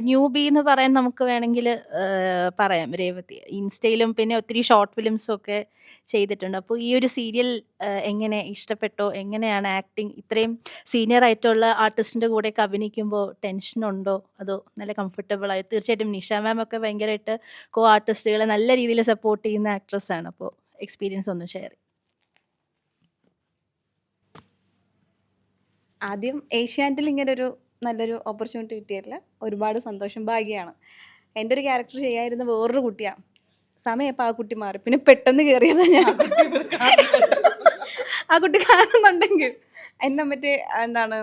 ന്യൂബി എന്ന് പറയാൻ നമുക്ക് വേണമെങ്കിൽ പറയാം രേവതി. ഇൻസ്റ്റയിലും പിന്നെ ഒത്തിരി ഷോർട്ട് ഫിലിംസും ഒക്കെ ചെയ്തിട്ടുണ്ട്. അപ്പോൾ ഈ ഒരു സീരിയൽ എങ്ങനെ ഇഷ്ടപ്പെട്ടോ? എങ്ങനെയാണ് ആക്ടിങ്? ഇത്രയും സീനിയർ ആയിട്ടുള്ള ആർട്ടിസ്റ്റിൻ്റെ കൂടെയൊക്കെ അഭിനയിക്കുമ്പോൾ ടെൻഷനുണ്ടോ അതോ നല്ല കംഫർട്ടബിളായി? തീർച്ചയായിട്ടും നിഷ മാം ഒക്കെ ഭയങ്കരമായിട്ട് കോ ആർട്ടിസ്റ്റുകളെ നല്ല രീതിയിൽ സപ്പോർട്ട് ചെയ്യുന്ന ആക്ട്രസ്സാണ്. അപ്പോൾ എക്സ്പീരിയൻസ് ഒന്ന് ഷെയർ ചെയ്യും. ആദ്യം ഏഷ്യാനെറ്റിൽ ഇങ്ങനെ ഒരു നല്ലൊരു ഓപ്പർച്യൂണിറ്റി കിട്ടിയതിൽ ഒരുപാട് സന്തോഷം, ഭാഗ്യമാണ്. എൻ്റെ ഒരു ക്യാരക്ടർ ചെയ്യാതിരുന്ന വേറൊരു കുട്ടിയാണ്. സമയപ്പോൾ ആ കുട്ടി മാറി, പിന്നെ പെട്ടെന്ന് കയറിയതാണ് ഞാൻ. ആ കുട്ടി കാണുന്നുണ്ടെങ്കിൽ എന്നെ മറ്റേ എന്താണ്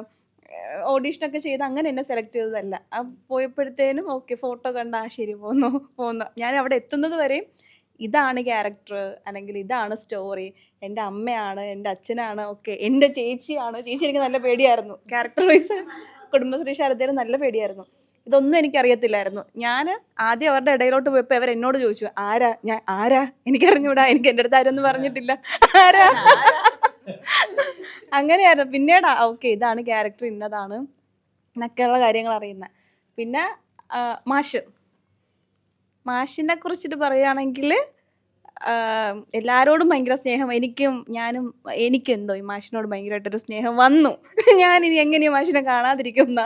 ഓഡീഷനൊക്കെ ചെയ്ത് അങ്ങനെ എന്നെ സെലക്ട് ചെയ്തതല്ല. ആ പോയപ്പോഴത്തേനും ഓക്കെ ഫോട്ടോ കണ്ട ശരി പോന്നു. ഞാൻ അവിടെ എത്തുന്നത് വരെയും ഇതാണ് ക്യാരക്ടർ അല്ലെങ്കിൽ ഇതാണ് സ്റ്റോറി, എൻ്റെ അമ്മയാണ്, എൻ്റെ അച്ഛനാണ്, ഓക്കെ എൻ്റെ ചേച്ചിയാണ്. ചേച്ചി എനിക്ക് നല്ല പേടിയായിരുന്നു. ക്യാരക്ടർ വൈസ് കുടുംബശ്രീ ശാരദയിൽ നല്ല പേടിയായിരുന്നു. ഇതൊന്നും എനിക്കറിയത്തില്ലായിരുന്നു. ഞാൻ ആദ്യം അവരുടെ ഇടയിലോട്ട് പോയപ്പോൾ അവർ എന്നോട് ചോദിച്ചു ആരാ എനിക്കറിഞ്ഞൂടാ, എനിക്ക് എൻ്റെ അടുത്ത് ആരൊന്നും പറഞ്ഞിട്ടില്ല, ആരാ അങ്ങനെയായിരുന്നു. പിന്നീട് ഓക്കെ ഇതാണ് ക്യാരക്ടർ, ഇന്നതാണ് എന്നൊക്കെയുള്ള കാര്യങ്ങൾ അറിയുന്നത്. പിന്നെ മാഷിനെ കുറിച്ചിട്ട് പറയുകയാണെങ്കിൽ എല്ലാവരോടും ഭയങ്കര സ്നേഹം. എനിക്കെന്തോ ഈ മാഷിനോട് ഭയങ്കരമായിട്ടൊരു സ്നേഹം വന്നു. ഞാനിനി എങ്ങനെയും മാഷിനെ കാണാതിരിക്കുന്ന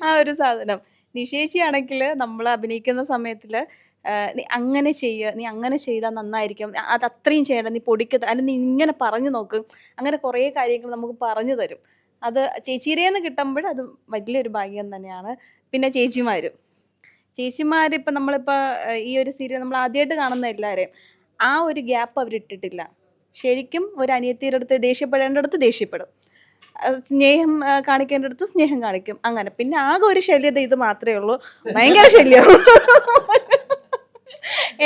ആ ഒരു സാധനം. നിഷേച്ചിയാണെങ്കിൽ നമ്മൾ അഭിനയിക്കുന്ന സമയത്തിൽ നീ അങ്ങനെ ചെയ്താൽ നന്നായിരിക്കും, അത് അത്രയും ചെയ്യണം, നീ പൊടിക്ക് അല്ലെങ്കിൽ നീ ഇങ്ങനെ പറഞ്ഞു നോക്കും, അങ്ങനെ കുറേ കാര്യങ്ങൾ നമുക്ക് പറഞ്ഞു തരും. അത് ചേച്ചിയിലേന്ന് കിട്ടുമ്പോൾ അത് വലിയൊരു ഭാഗ്യം തന്നെയാണ്. പിന്നെ ചേച്ചിമാരിപ്പോൾ നമ്മളിപ്പോൾ ഈ ഒരു സീരിയൽ നമ്മൾ ആദ്യമായിട്ട് കാണുന്ന എല്ലാവരെയും ആ ഒരു ഗ്യാപ്പ് അവരിട്ടിട്ടില്ല. ശരിക്കും ഒരു അനിയത്തിയുടെ അടുത്ത് ദേഷ്യപ്പെടേണ്ടടുത്ത് ദേഷ്യപ്പെടും, സ്നേഹം കാണിക്കേണ്ടടുത്ത് സ്നേഹം കാണിക്കും, അങ്ങനെ. പിന്നെ ആകെ ഒരു ശല്യത ഇത് മാത്രമേ ഉള്ളൂ, ഭയങ്കര ശല്യം.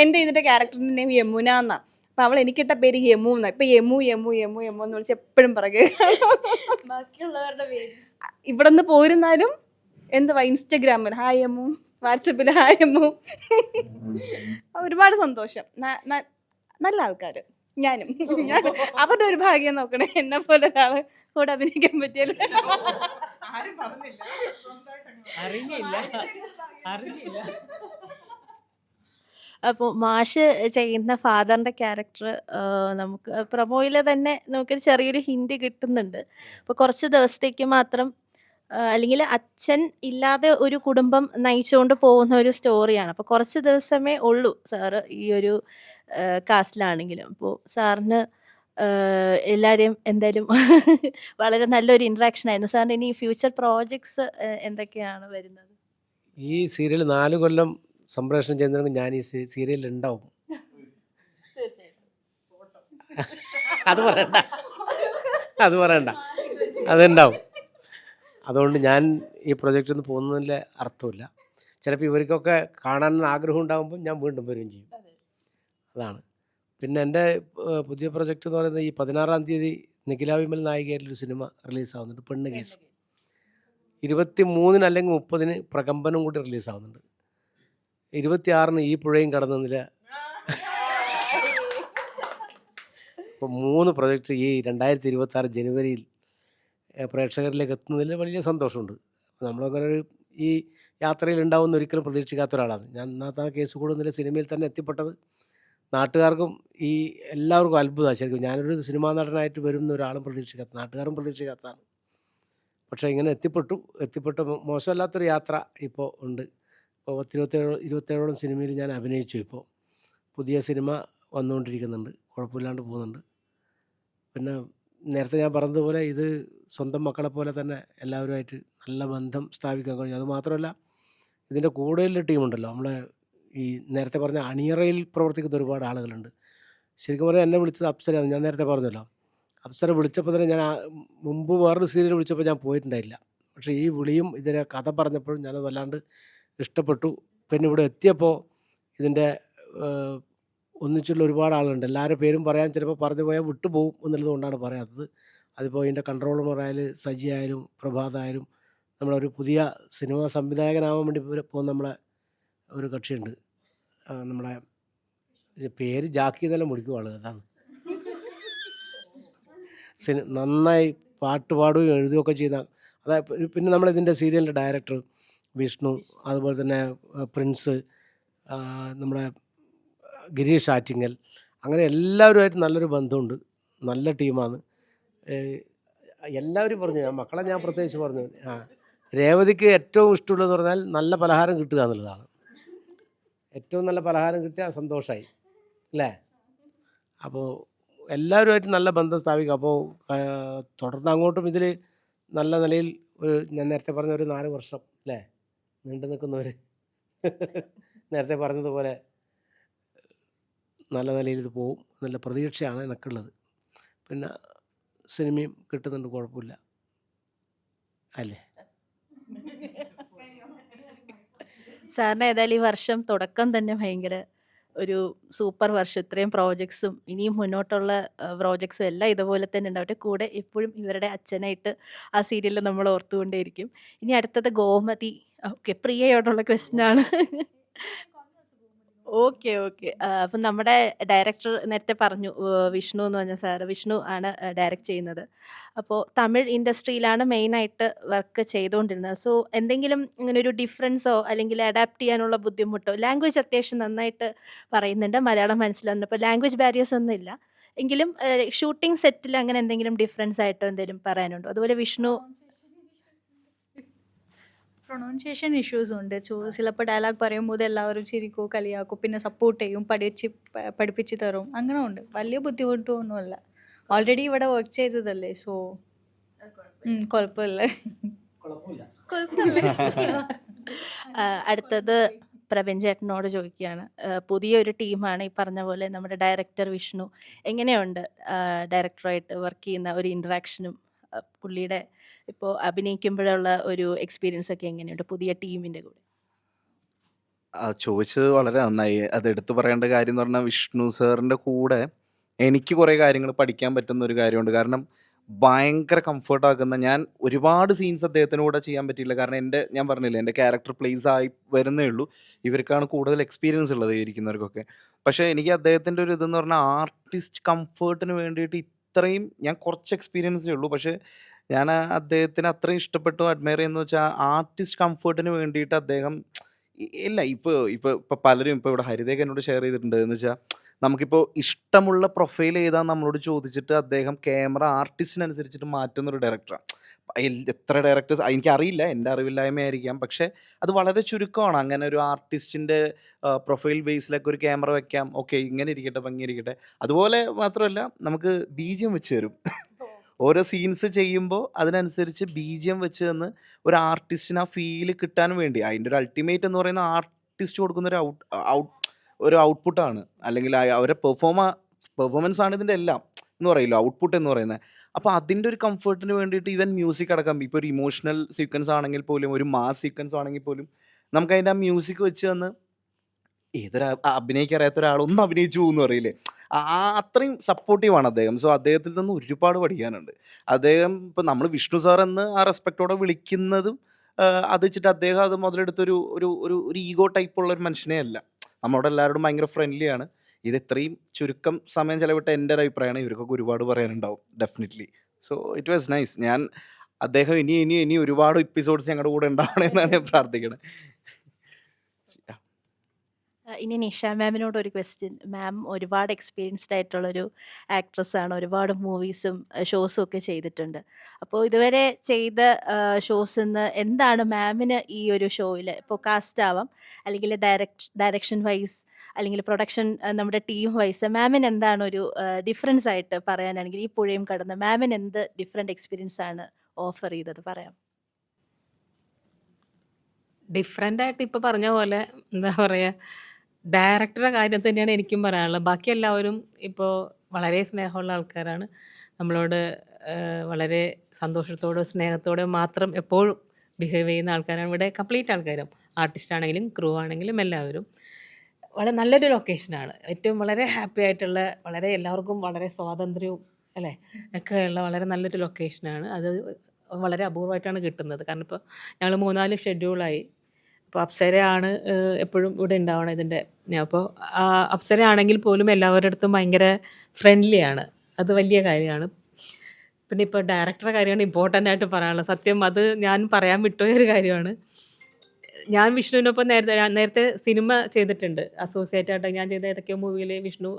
എൻ്റെ ഇതിൻ്റെ ക്യാരക്ടറിൻ്റെ നെയിം യമുന എന്നാണ്. അപ്പം അവൾ എനിക്കിട്ട പേര് യമു എന്നാണ്. ഇപ്പം യമു എന്ന് വിളിച്ച് എപ്പോഴും പറയേ. ബാക്കിയുള്ളവരുടെ പേര് ഇവിടെ നിന്ന് പോരുന്നാലും ഇൻസ്റ്റഗ്രാമിൽ ഹായ് യമു, വാട്സപ്പിൽ ഹായ് യമു. ഒരുപാട് സന്തോഷം. നല്ല ആൾക്കാർ. ഞാനും അവരുടെ ഒരു ഭാഗ്യം നോക്കണേ, എന്നെ പോലെ ഒരാൾ കൂടെ അഭിനയിക്കാൻ പറ്റിയല്ലോ. അപ്പോൾ മാഷ് ചെയ്യുന്ന ഫാദറിൻ്റെ ക്യാരക്ടർ നമുക്ക് പ്രൊമോയിൽ തന്നെ നമുക്ക് ചെറിയൊരു ഹിൻഡ് കിട്ടുന്നുണ്ട്. അപ്പോൾ കുറച്ച് ദിവസത്തേക്ക് മാത്രം അല്ലെങ്കിൽ അച്ഛൻ ഇല്ലാതെ ഒരു കുടുംബം നയിച്ചുകൊണ്ട് പോകുന്ന ഒരു സ്റ്റോറിയാണ്. അപ്പോൾ കുറച്ച് ദിവസമേ ഉള്ളൂ സാറ് ഈ ഒരു കാസ്റ്റിലാണെങ്കിലും. അപ്പോൾ സാറിന് എല്ലാവരെയും എന്തായാലും വളരെ നല്ലൊരു ഇൻട്രാക്ഷൻ ആയിരുന്നു. സാറിന് ഇനി ഫ്യൂച്ചർ പ്രോജക്ട്സ് എന്തൊക്കെയാണ് വരുന്നത്? ഈ സീരിയൽ 4 കൊല്ലം സംപ്രേഷണം ചെയ്യുന്നതിന് ഞാൻ ഈ സീരിയലിൽ ഉണ്ടാവും. അത് പറയണ്ട, അത് പറയണ്ട, അതുണ്ടാവും. അതുകൊണ്ട് ഞാൻ ഈ പ്രൊജക്റ്റിൽ നിന്ന് പോകുന്നതിൽ അർത്ഥമില്ല. ചിലപ്പോൾ ഇവർക്കൊക്കെ കാണാൻ ആഗ്രഹം ഉണ്ടാകുമ്പോൾ ഞാൻ വീണ്ടും വരികയും ചെയ്യും. അതാണ്. പിന്നെ എൻ്റെ പുതിയ പ്രൊജക്റ്റ് എന്ന് പറയുന്നത് ഈ 16-ാം തീയതി നിഖില വിമൽ നായികയായിട്ടൊരു സിനിമ റിലീസാവുന്നുണ്ട്, പെണ്ണ് കേസ്. 23-ന് അല്ലെങ്കിൽ 30-ന് പ്രകമ്പനം കൂടി റിലീസാവുന്നുണ്ട്. 26-ന് ഈ പുഴയും കടന്നതിൽ. അപ്പോൾ 3 പ്രൊജക്റ്റ് ഈ 2026 ജനുവരിയിൽ പ്രേക്ഷകരിലേക്ക് എത്തുന്നതിൽ വലിയ സന്തോഷമുണ്ട്. നമ്മളങ്ങനെ ഒരു ഈ യാത്രയിൽ ഉണ്ടാവുമെന്ന് ഒരിക്കലും പ്രതീക്ഷിക്കാത്ത ഒരാളാണ് ഞാൻ. ഇന്നത്തെ കേസ് കൂടുന്നില്ല സിനിമയിൽ തന്നെ എത്തിപ്പെട്ടത് നാട്ടുകാർക്കും ഈ എല്ലാവർക്കും അത്ഭുതമാണ് ശരിക്കും. ഞാനൊരു സിനിമാ നടനായിട്ട് വരുന്ന ഒരാളും പ്രതീക്ഷിക്കാത്ത, നാട്ടുകാരും പ്രതീക്ഷിക്കാത്തതാണ്. പക്ഷേ ഇങ്ങനെ എത്തിപ്പെട്ട മോശമല്ലാത്തൊരു യാത്ര ഇപ്പോൾ ഉണ്ട്. ഇപ്പോൾ 27 സിനിമയിൽ ഞാൻ അഭിനയിച്ചു. ഇപ്പോൾ പുതിയ സിനിമ വന്നുകൊണ്ടിരിക്കുന്നുണ്ട്, കുഴപ്പമില്ലാണ്ട് പോകുന്നുണ്ട്. പിന്നെ നേരത്തെ ഞാൻ പറഞ്ഞതുപോലെ ഇത് സ്വന്തം മക്കളെ പോലെ തന്നെ എല്ലാവരുമായിട്ട് നല്ല ബന്ധം സ്ഥാപിക്കാൻ കഴിഞ്ഞു. അതുമാത്രമല്ല ഇതിൻ്റെ കൂടുതൽ ടീമുണ്ടല്ലോ, നമ്മളെ ഈ നേരത്തെ പറഞ്ഞ അണിയറയിൽ പ്രവർത്തിക്കുന്ന ഒരുപാട് ആളുകളുണ്ട്. ശരിക്കും പറഞ്ഞാൽ എന്നെ വിളിച്ചത് അപ്സരയാണ്. ഞാൻ നേരത്തെ പറഞ്ഞല്ലോ, അപ്സര വിളിച്ചപ്പോൾ തന്നെ ഞാൻ മുമ്പ് വേറൊരു സീരിയൽ വിളിച്ചപ്പോൾ ഞാൻ പോയിട്ടുണ്ടായില്ല. പക്ഷേ ഈ വിളിയും ഇതിൻ്റെ കഥ പറഞ്ഞപ്പോഴും ഞാനത് വല്ലാണ്ട് ഇഷ്ടപ്പെട്ടു. പിന്നെ ഇവിടെ എത്തിയപ്പോൾ ഇതിൻ്റെ ഒന്നിച്ചുള്ള ഒരുപാട് ആളുണ്ട്. എല്ലാവരുടെ പേരും പറയാൻ ചിലപ്പോൾ പറഞ്ഞു പോയാൽ വിട്ടുപോകും എന്നുള്ളത് കൊണ്ടാണ് പറയാത്തത്. അതിപ്പോൾ ഇതിൻ്റെ കൺട്രോളറായാലും സജി ആയാലും പ്രഭാത് ആയാലും നമ്മളൊരു പുതിയ സിനിമാ സംവിധായകനാവാൻ വേണ്ടി പോകുന്ന നമ്മളെ ഒരു കക്ഷിയുണ്ട്. നമ്മളെ പേര് ജാക്കി എന്നെല്ലാം വിളിക്കും ആൾ. അതാണ് നന്നായി പാട്ട് പാടുകയും എഴുതുകയൊക്കെ ചെയ്യുന്ന. അതായത് പിന്നെ നമ്മളിതിൻ്റെ സീരിയലിൻ്റെ ഡയറക്ടർ വിഷ്ണു, അതുപോലെ തന്നെ പ്രിൻസ്, നമ്മുടെ ഗിരീഷ് ആറ്റിങ്ങൽ, അങ്ങനെ എല്ലാവരുമായിട്ട് നല്ലൊരു ബന്ധമുണ്ട്. നല്ല ടീമാണ്. എല്ലാവരും പറഞ്ഞു, ഞാൻ മക്കളെ ഞാൻ പ്രത്യേകിച്ച് പറഞ്ഞു, രേവതിക്ക് ഏറ്റവും ഇഷ്ടമുള്ളതെന്ന് പറഞ്ഞാൽ നല്ല പലഹാരം കിട്ടുക എന്നുള്ളതാണ്. ഏറ്റവും നല്ല പലഹാരം കിട്ടിയാൽ സന്തോഷമായി അല്ലേ? അപ്പോൾ എല്ലാവരുമായിട്ട് നല്ല ബന്ധം സ്ഥാപിക്കുക. അപ്പോൾ തുടർന്ന് അങ്ങോട്ടും ഇതിൽ നല്ല നിലയിൽ ഞാൻ നേരത്തെ പറഞ്ഞ ഒരു 4 വർഷം അല്ലേ നീണ്ടു നിൽക്കുന്നവർ നേരത്തെ പറഞ്ഞതുപോലെ നല്ല നിലയിൽ ഇത് പോവും എന്നുള്ള പ്രതീക്ഷയാണ് എനിക്കുള്ളത്. പിന്നെ സിനിമയും കിട്ടുന്നുണ്ട്, കുഴപ്പമില്ല അല്ലേ? സാറിന് ഏതായാലും ഈ വർഷം തുടക്കം തന്നെ ഭയങ്കര ഒരു സൂപ്പർ വർഷം. ഇത്രയും പ്രോജക്ട്സും ഇനിയും മുന്നോട്ടുള്ള പ്രോജക്ട്സും എല്ലാം ഇതുപോലെ തന്നെ ഉണ്ടാവട്ടെ. കൂടെ എപ്പോഴും ഇവരുടെ അച്ഛനായിട്ട് ആ സീരിയലിൽ നമ്മൾ ഓർത്തുകൊണ്ടേയിരിക്കും. ഇനി അടുത്തത് ഗോമതി. ഓക്കെ, പ്രിയയോടുള്ള ക്വസ്റ്റ്യനാണ്. Okay, okay. അപ്പം നമ്മുടെ ഡയറക്ടർ നേരത്തെ പറഞ്ഞു, വിഷ്ണു എന്ന് പറഞ്ഞ സാറ്, വിഷ്ണു ആണ് ഡയറക്റ്റ് ചെയ്യുന്നത്. അപ്പോൾ തമിഴ് ഇൻഡസ്ട്രിയിലാണ് മെയിനായിട്ട് വർക്ക് ചെയ്തുകൊണ്ടിരുന്നത്. സോ എന്തെങ്കിലും ഇങ്ങനെ ഒരു ഡിഫറൻസോ അല്ലെങ്കിൽ അഡാപ്റ്റ് ചെയ്യാനുള്ള ബുദ്ധിമുട്ടോ? ലാംഗ്വേജ് അത്യാവശ്യം നന്നായിട്ട് പറയുന്നുണ്ട്, മലയാളം മനസ്സിലാവുന്നുണ്ട്. അപ്പോൾ ലാംഗ്വേജ് ബാരിയേഴ്സ് ഒന്നും ഇല്ല. എങ്കിലും ഷൂട്ടിംഗ് സെറ്റിൽ അങ്ങനെ എന്തെങ്കിലും ഡിഫറൻസ് ആയിട്ടോ എന്തെങ്കിലും പറയാനുണ്ടോ? അതുപോലെ വിഷ്ണു പ്രൊണൗൺസിയേഷൻ ഇഷ്യൂസും ഉണ്ട്. ചിലപ്പോൾ ഡയലോഗ് പറയുമ്പോൾ എല്ലാവരും ചിരിക്കും, കളിയാക്കും, പിന്നെ സപ്പോർട്ട് ചെയ്യും, പഠിപ്പിച്ച് തരും. അങ്ങനെ ഉണ്ട്. വലിയ ബുദ്ധിമുട്ടൊന്നുമല്ല. ഓൾറെഡി ഇവിടെ വർക്ക് ചെയ്തതല്ലേ, സോ കുഴപ്പമില്ല. അടുത്തത് പ്രവീൺ ചേട്ടനോട് ചോദിക്കുകയാണ്. പുതിയൊരു ടീമാണ് ഈ പറഞ്ഞ പോലെ നമ്മുടെ ഡയറക്ടർ വിഷ്ണു. എങ്ങനെയുണ്ട് ഡയറക്ടറായിട്ട് വർക്ക് ചെയ്യുന്ന ഒരു ഇൻട്രാക്ഷനും പുള്ളിയുടെ ഇപ്പോൾ അഭിനയിക്കുമ്പോഴുള്ള ഒരു എക്സ്പീരിയൻസ് ഒക്കെ എങ്ങനെയുണ്ട് പുതിയ ടീമിൻ്റെ കൂടെ? ചോദിച്ചത് വളരെ നന്നായി. അത് എടുത്തു പറയേണ്ട കാര്യം എന്ന് പറഞ്ഞാൽ വിഷ്ണു സാറിൻ്റെ കൂടെ എനിക്ക് കുറേ കാര്യങ്ങൾ പഠിക്കാൻ പറ്റുന്ന ഒരു കാര്യമുണ്ട്. കാരണം ഭയങ്കര കംഫർട്ടാക്കുന്ന, ഞാൻ ഒരുപാട് സീൻസ് അദ്ദേഹത്തിൻ്റെ കൂടെ ചെയ്യാൻ പറ്റിയില്ല. കാരണം ഞാൻ പറഞ്ഞില്ലേ, എൻ്റെ ക്യാരക്ടർ പ്ലേസ് ആയി വരുന്നേ ഉള്ളൂ. ഇവർക്കാണ് കൂടുതൽ എക്സ്പീരിയൻസ് ഉള്ളത്, ഇരിക്കുന്നവർക്കൊക്കെ. പക്ഷേ എനിക്ക് അദ്ദേഹത്തിൻ്റെ ഒരു ഇതെന്ന് പറഞ്ഞാൽ ആർട്ടിസ്റ്റ് കംഫേർട്ടിന് വേണ്ടിയിട്ട് ഇത്രയും ഞാൻ കുറച്ച് എക്സ്പീരിയൻസേ ഉള്ളൂ. പക്ഷേ ഞാൻ അദ്ദേഹത്തിന് അത്രയും ഇഷ്ടപ്പെട്ടു, അഡ്മയർ ചെയ്യുന്നത് വെച്ചാൽ ആർട്ടിസ്റ്റ് കംഫേർട്ടിന് വേണ്ടിയിട്ട് അദ്ദേഹം ഇല്ല. ഇപ്പോൾ പലരും ഇപ്പോൾ ഇവിടെ ഹരിതയൊക്കെ എന്നോട് ഷെയർ ചെയ്തിട്ടുണ്ട്. എന്ന് വെച്ചാൽ നമുക്കിപ്പോൾ ഇഷ്ടമുള്ള പ്രൊഫൈൽ ഏതാന്ന് നമ്മളോട് ചോദിച്ചിട്ട് അദ്ദേഹം ക്യാമറ ആർട്ടിസ്റ്റിനനുസരിച്ചിട്ട് മാറ്റുന്നൊരു ഡയറക്ടറാണ്. എത്ര ഡയറക്ടേഴ്സ് എനിക്കറിയില്ല, എൻ്റെ അറിവില്ലായ്മയായിരിക്കാം. പക്ഷേ അത് വളരെ ചുരുക്കമാണ്. അങ്ങനെ ഒരു ആർട്ടിസ്റ്റിൻ്റെ പ്രൊഫൈൽ ബേസിലൊക്കെ ഒരു ക്യാമറ വെക്കാം. ഓക്കെ, ഇങ്ങനെ ഇരിക്കട്ടെ, ഭംഗി ഇരിക്കട്ടെ. അതുപോലെ മാത്രമല്ല നമുക്ക് ബീജിയം വെച്ച് തരും. ഓരോ സീൻസ് ചെയ്യുമ്പോൾ അതിനനുസരിച്ച് ബീജിയം വെച്ച് തന്ന് ഒരു ആർട്ടിസ്റ്റിന് ആ ഫീല് കിട്ടാൻ വേണ്ടി, അതിൻ്റെ ഒരു അൾട്ടിമേറ്റ് എന്ന് പറയുന്ന ആർട്ടിസ്റ്റ് കൊടുക്കുന്ന ഒരു ഔട്ട്പുട്ടാണ്. അല്ലെങ്കിൽ അവരെ പെർഫോമൻസ് ആണ് ഇതിൻ്റെ എല്ലാം എന്ന് പറയില്ല, ഔട്ട്പുട്ട് എന്ന് പറയുന്നത്. അപ്പോൾ അതിൻ്റെ ഒരു കംഫർട്ടിന് വേണ്ടിയിട്ട് ഈവൻ മ്യൂസിക് അടക്കം, ഇപ്പോൾ ഒരു ഇമോഷണൽ സീക്വൻസ് ആണെങ്കിൽ പോലും, ഒരു മാസ് സീക്വൻസ് ആണെങ്കിൽ പോലും നമുക്ക് അതിൻ്റെ ആ മ്യൂസിക് വെച്ച് തന്ന് ഏതൊരു അഭിനയിക്കറിയാത്ത ഒരാൾ ഒന്ന് അഭിനയിച്ചു എന്ന് പറയില്ലേ, അത്രയും സപ്പോർട്ടീവാണ് അദ്ദേഹം. സോ അദ്ദേഹത്തിൽ നിന്ന് ഒരുപാട് പഠിക്കാനുണ്ട്. അദ്ദേഹം ഇപ്പം നമ്മൾ വിഷ്ണു സാർ എന്ന് ആ റെസ്പെക്റ്റോടെ വിളിക്കുന്നതും അത് വെച്ചിട്ട് അദ്ദേഹം അത് മുതലെടുത്തൊരു ഒരു ഒരു ഒരു ഈഗോ ടൈപ്പുള്ള ഒരു മനുഷ്യനേ അല്ല. നമ്മളോട് എല്ലാവരോടും ഭയങ്കര ഫ്രണ്ട്ലിയാണ്. ഇത് ഇത്രയും ചുരുക്കം സമയം ചിലവിട്ട എൻ്റെ ഒരു അഭിപ്രായമാണ്. ഇവർക്കൊക്കെ ഒരുപാട് പറയാനുണ്ടാവും definitely. So it was nice. അദ്ദേഹം ഇനി ഒരുപാട് എപ്പിസോഡ്സ് ഞങ്ങളുടെ കൂടെ ഉണ്ടാവണമെന്നാണ് ഞാൻ പ്രാർത്ഥിക്കുന്നത്. ഇനി നിഷ മാമിനോട് ഒരു ക്വസ്റ്റ്യൻ. മാം ഒരുപാട് എക്സ്പീരിയൻസ്ഡ് ആയിട്ടുള്ളൊരു ആക്ട്രസ്സാണ്. ഒരുപാട് മൂവീസും ഷോസും ഒക്കെ ചെയ്തിട്ടുണ്ട്. അപ്പോൾ ഇതുവരെ ചെയ്ത ഷോസിൽ നിന്ന് എന്താണ് മാമിന് ഈ ഒരു ഷോയിൽ, ഇപ്പോൾ കാസ്റ്റ് ആവാം, അല്ലെങ്കിൽ ഡയറക്ഷൻ വൈസ്, അല്ലെങ്കിൽ പ്രൊഡക്ഷൻ നമ്മുടെ ടീം വൈസ്, മാമിന് എന്താണ് ഒരു ഡിഫറൻസ് ആയിട്ട് പറയാനാണെങ്കിൽ ഈ പുഴയും കടന്ന് മാമിന് എന്ത് ഡിഫറെൻറ്റ് എക്സ്പീരിയൻസ് ആണ് ഓഫർ ചെയ്തത് പറയാം? ഡിഫറെൻ്റ് ആയിട്ട് ഇപ്പോൾ പറഞ്ഞ പോലെ എന്താ പറയുക, ഡയറക്ടറുടെ കാര്യം തന്നെയാണ് എനിക്കും പറയാനുള്ളത്. ബാക്കി എല്ലാവരും ഇപ്പോൾ വളരെ സ്നേഹമുള്ള ആൾക്കാരാണ്. നമ്മളോട് വളരെ സന്തോഷത്തോടെ സ്നേഹത്തോടെ മാത്രം എപ്പോഴും ബിഹേവ് ചെയ്യുന്ന ആൾക്കാരാണ് ഇവിടെ കംപ്ലീറ്റ് ആൾക്കാരും. ആർട്ടിസ്റ്റ് ആണെങ്കിലും ക്രൂ ആണെങ്കിലും എല്ലാവരും. വളരെ നല്ലൊരു ലൊക്കേഷനാണ്. ഏറ്റവും വളരെ ഹാപ്പി ആയിട്ടുള്ള, വളരെ എല്ലാവർക്കും വളരെ സ്വാതന്ത്ര്യവും അല്ലേ ഒക്കെ ഉള്ള വളരെ നല്ലൊരു ലൊക്കേഷനാണ്. അത് വളരെ അപൂർവമായിട്ടാണ് കിട്ടുന്നത്. കാരണം ഇപ്പോൾ ഞങ്ങൾ 3-4 ഷെഡ്യൂളായി. അപ്പോൾ അപ്സരയാണ് എപ്പോഴും ഇവിടെ ഉണ്ടാവണം ഇതിൻ്റെ. അപ്പോൾ അപ്സര ആണെങ്കിൽ പോലും എല്ലാവരുടെ അടുത്തും ഭയങ്കര ഫ്രണ്ട്ലിയാണ്. അത് വലിയ കാര്യമാണ്. പിന്നെ ഇപ്പോൾ ഡയറക്ടറുടെ കാര്യമാണ് ഇമ്പോർട്ടൻ്റ് ആയിട്ട് പറയാനുള്ളത്. സത്യം അത് ഞാൻ പറയാൻ വിട്ടുപോയ ഒരു കാര്യമാണ്. ഞാൻ വിഷ്ണുവിനൊപ്പം നേരത്തെ സിനിമ ചെയ്തിട്ടുണ്ട്. അസോസിയേറ്റ് ആയിട്ട് ഞാൻ ചെയ്ത ഏതൊക്കെയോ മൂവിയിൽ വിഷ്ണു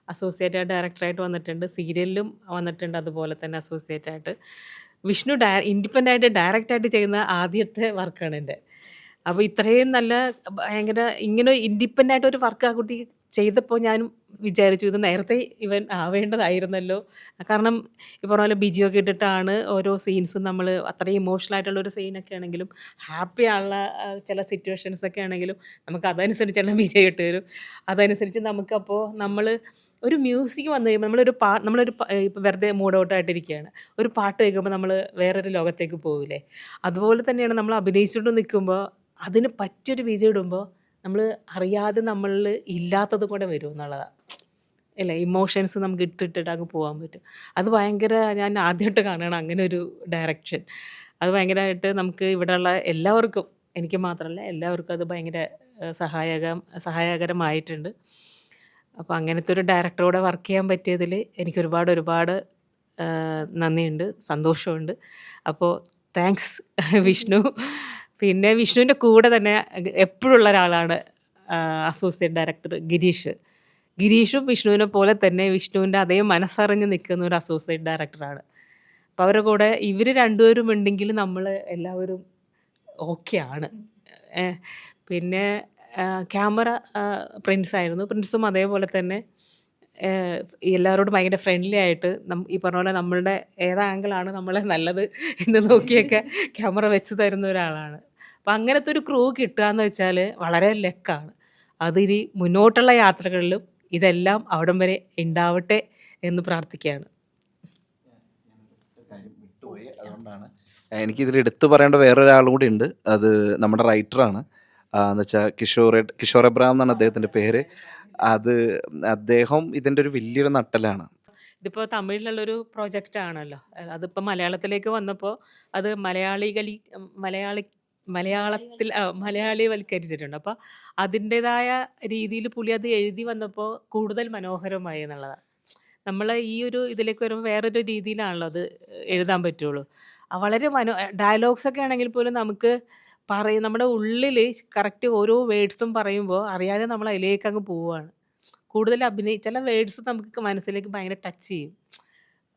അസോസിയേറ്റ് ആയിട്ട് ഡയറക്ടറായിട്ട് വന്നിട്ടുണ്ട്. സീരിയലിലും വന്നിട്ടുണ്ട് അതുപോലെ തന്നെ അസോസിയേറ്റ് ആയിട്ട്. വിഷ്ണു ഇൻഡിപെൻഡൻ്റ് ആയിട്ട് ഡയറക്റ്റായിട്ട് ചെയ്യുന്ന ആദ്യത്തെ വർക്കാണ് എൻ്റെ. അപ്പോൾ ഇത്രയും നല്ല ഭയങ്കര ഇങ്ങനെ ഇൻഡിപെൻഡൻ്റ് ആയിട്ട് ഒരു വർക്ക് ആ കുട്ടി ചെയ്തപ്പോൾ ഞാൻ വിചാരിച്ചു ഇത് നേരത്തെ ഇവൻ ആവേണ്ടതായിരുന്നല്ലോ. കാരണം ഈ പറഞ്ഞ പോലെ ബിജിയൊക്കെ ഇട്ടിട്ടാണ് ഓരോ സീൻസും നമ്മൾ അത്രയും ഇമോഷണൽ ആയിട്ടുള്ളൊരു സീനൊക്കെ ആണെങ്കിലും ഹാപ്പി ആയുള്ള ചില സിറ്റുവേഷൻസൊക്കെ ആണെങ്കിലും നമുക്ക് അതനുസരിച്ചുള്ള വിജയം ഇട്ട് തരും. അതനുസരിച്ച് നമുക്കപ്പോൾ നമ്മൾ ഒരു മ്യൂസിക് വന്നു കഴിയുമ്പോൾ നമ്മളൊരു ഇപ്പോൾ വെറുതെ മൂഡ് ഔട്ടായിട്ടിരിക്കുകയാണ്, ഒരു പാട്ട് കേൾക്കുമ്പോൾ നമ്മൾ വേറൊരു ലോകത്തേക്ക് പോകില്ലേ. അതുപോലെ തന്നെയാണ് നമ്മൾ അഭിനയിച്ചുകൊണ്ട് നിൽക്കുമ്പോൾ അതിന് പറ്റിയൊരു വിജയം ഇടുമ്പോൾ നമ്മൾ അറിയാതെ നമ്മളിൽ ഇല്ലാത്തത് കൂടെ വരും എന്നുള്ളതാണ് അല്ലേ. ഇമോഷൻസ് നമുക്ക് ഇട്ടിട്ട് അങ്ങ് പോകാൻ പറ്റും. അത് ഭയങ്കര, ഞാൻ ആദ്യമായിട്ട് കാണണം അങ്ങനെ ഒരു ഡയറക്ഷൻ. അത് ഭയങ്കരമായിട്ട് നമുക്ക് ഇവിടെയുള്ള എല്ലാവർക്കും, എനിക്ക് മാത്രമല്ല എല്ലാവർക്കും അത് ഭയങ്കര സഹായകരമായിട്ടുണ്ട്. അപ്പോൾ അങ്ങനത്തെ ഒരു ഡയറക്ടറോടെ വർക്ക് ചെയ്യാൻ പറ്റിയതിൽ എനിക്ക് ഒരുപാട് നന്ദിയുണ്ട്, സന്തോഷമുണ്ട്. അപ്പോൾ താങ്ക്സ് വിഷ്ണു. പിന്നെ വിഷ്ണുവിൻ്റെ കൂടെ തന്നെ എപ്പോഴുള്ള ഒരാളാണ് അസോസിയേറ്റ് ഡയറക്ടർ ഗിരീഷും വിഷ്ണുവിനെ പോലെ തന്നെ വിഷ്ണുവിൻ്റെ അതേ മനസ്സറിഞ്ഞ് നിൽക്കുന്ന ഒരു അസോസിയേറ്റ് ഡയറക്ടറാണ്. അപ്പോൾ അവരുടെ കൂടെ ഇവർ രണ്ടുപേരും ഉണ്ടെങ്കിൽ നമ്മൾ എല്ലാവരും ഓക്കെയാണ്. പിന്നെ ക്യാമറ പ്രിൻസും അതേപോലെ തന്നെ എല്ലാവരോടും ഭയങ്കര ഫ്രണ്ട്ലി ആയിട്ട് ഈ പറഞ്ഞ പോലെ നമ്മളുടെ ഏത് ആംഗിളാണ് നമ്മളെ നല്ലത് എന്ന് നോക്കിയൊക്കെ ക്യാമറ വെച്ച് തരുന്ന ഒരാളാണ്. അപ്പം അങ്ങനത്തെ ഒരു ക്രൂ കിട്ടുക എന്ന് വെച്ചാൽ വളരെ ലക്കാണ്. അതിനി മുന്നോട്ടുള്ള യാത്രകളിലും ഇതെല്ലാം അവിടം വരെ ഉണ്ടാവട്ടെ എന്ന് പ്രാർത്ഥിക്കുകയാണ്. അതുകൊണ്ടാണ് എനിക്കിതിൽ എടുത്തു പറയേണ്ട വേറൊരാളും കൂടി ഉണ്ട്. അത് നമ്മുടെ റൈറ്ററാണ്. എന്ന് വെച്ചാൽ കിഷോർ എബ്രഹാം എന്നാണ് അദ്ദേഹത്തിൻ്റെ പേര്. അദ്ദേഹം ഇതിൻ്റെ ഒരു വലിയൊരു നട്ടലാണ്. ഇതിപ്പോൾ തമിഴിലുള്ളൊരു പ്രൊജക്റ്റ് ആണല്ലോ. അതിപ്പോൾ മലയാളത്തിലേക്ക് വന്നപ്പോൾ അത് മലയാളിവൽക്കരിച്ചിട്ടുണ്ട്. അപ്പോൾ അതിൻ്റേതായ രീതിയിൽ പുള്ളി അത് എഴുതി വന്നപ്പോൾ കൂടുതൽ മനോഹരമായി എന്നുള്ളതാണ്. നമ്മൾ ഈ ഒരു ഇതിലേക്ക് വരുമ്പോൾ വേറൊരു രീതിയിലാണല്ലോ അത് എഴുതാൻ പറ്റുള്ളൂ. വളരെ ഡയലോഗ്സൊക്കെ ആണെങ്കിൽ പോലും നമുക്ക് നമ്മുടെ ഉള്ളിൽ കറക്റ്റ് ഓരോ വേർഡ്സും പറയുമ്പോൾ അറിയാതെ നമ്മൾ അതിലേക്ക് അങ്ങ് പോവുകയാണ്. കൂടുതൽ ചില വേർഡ്സ് നമുക്ക് മനസ്സിലേക്ക് ഭയങ്കര ടച്ച് ചെയ്യും.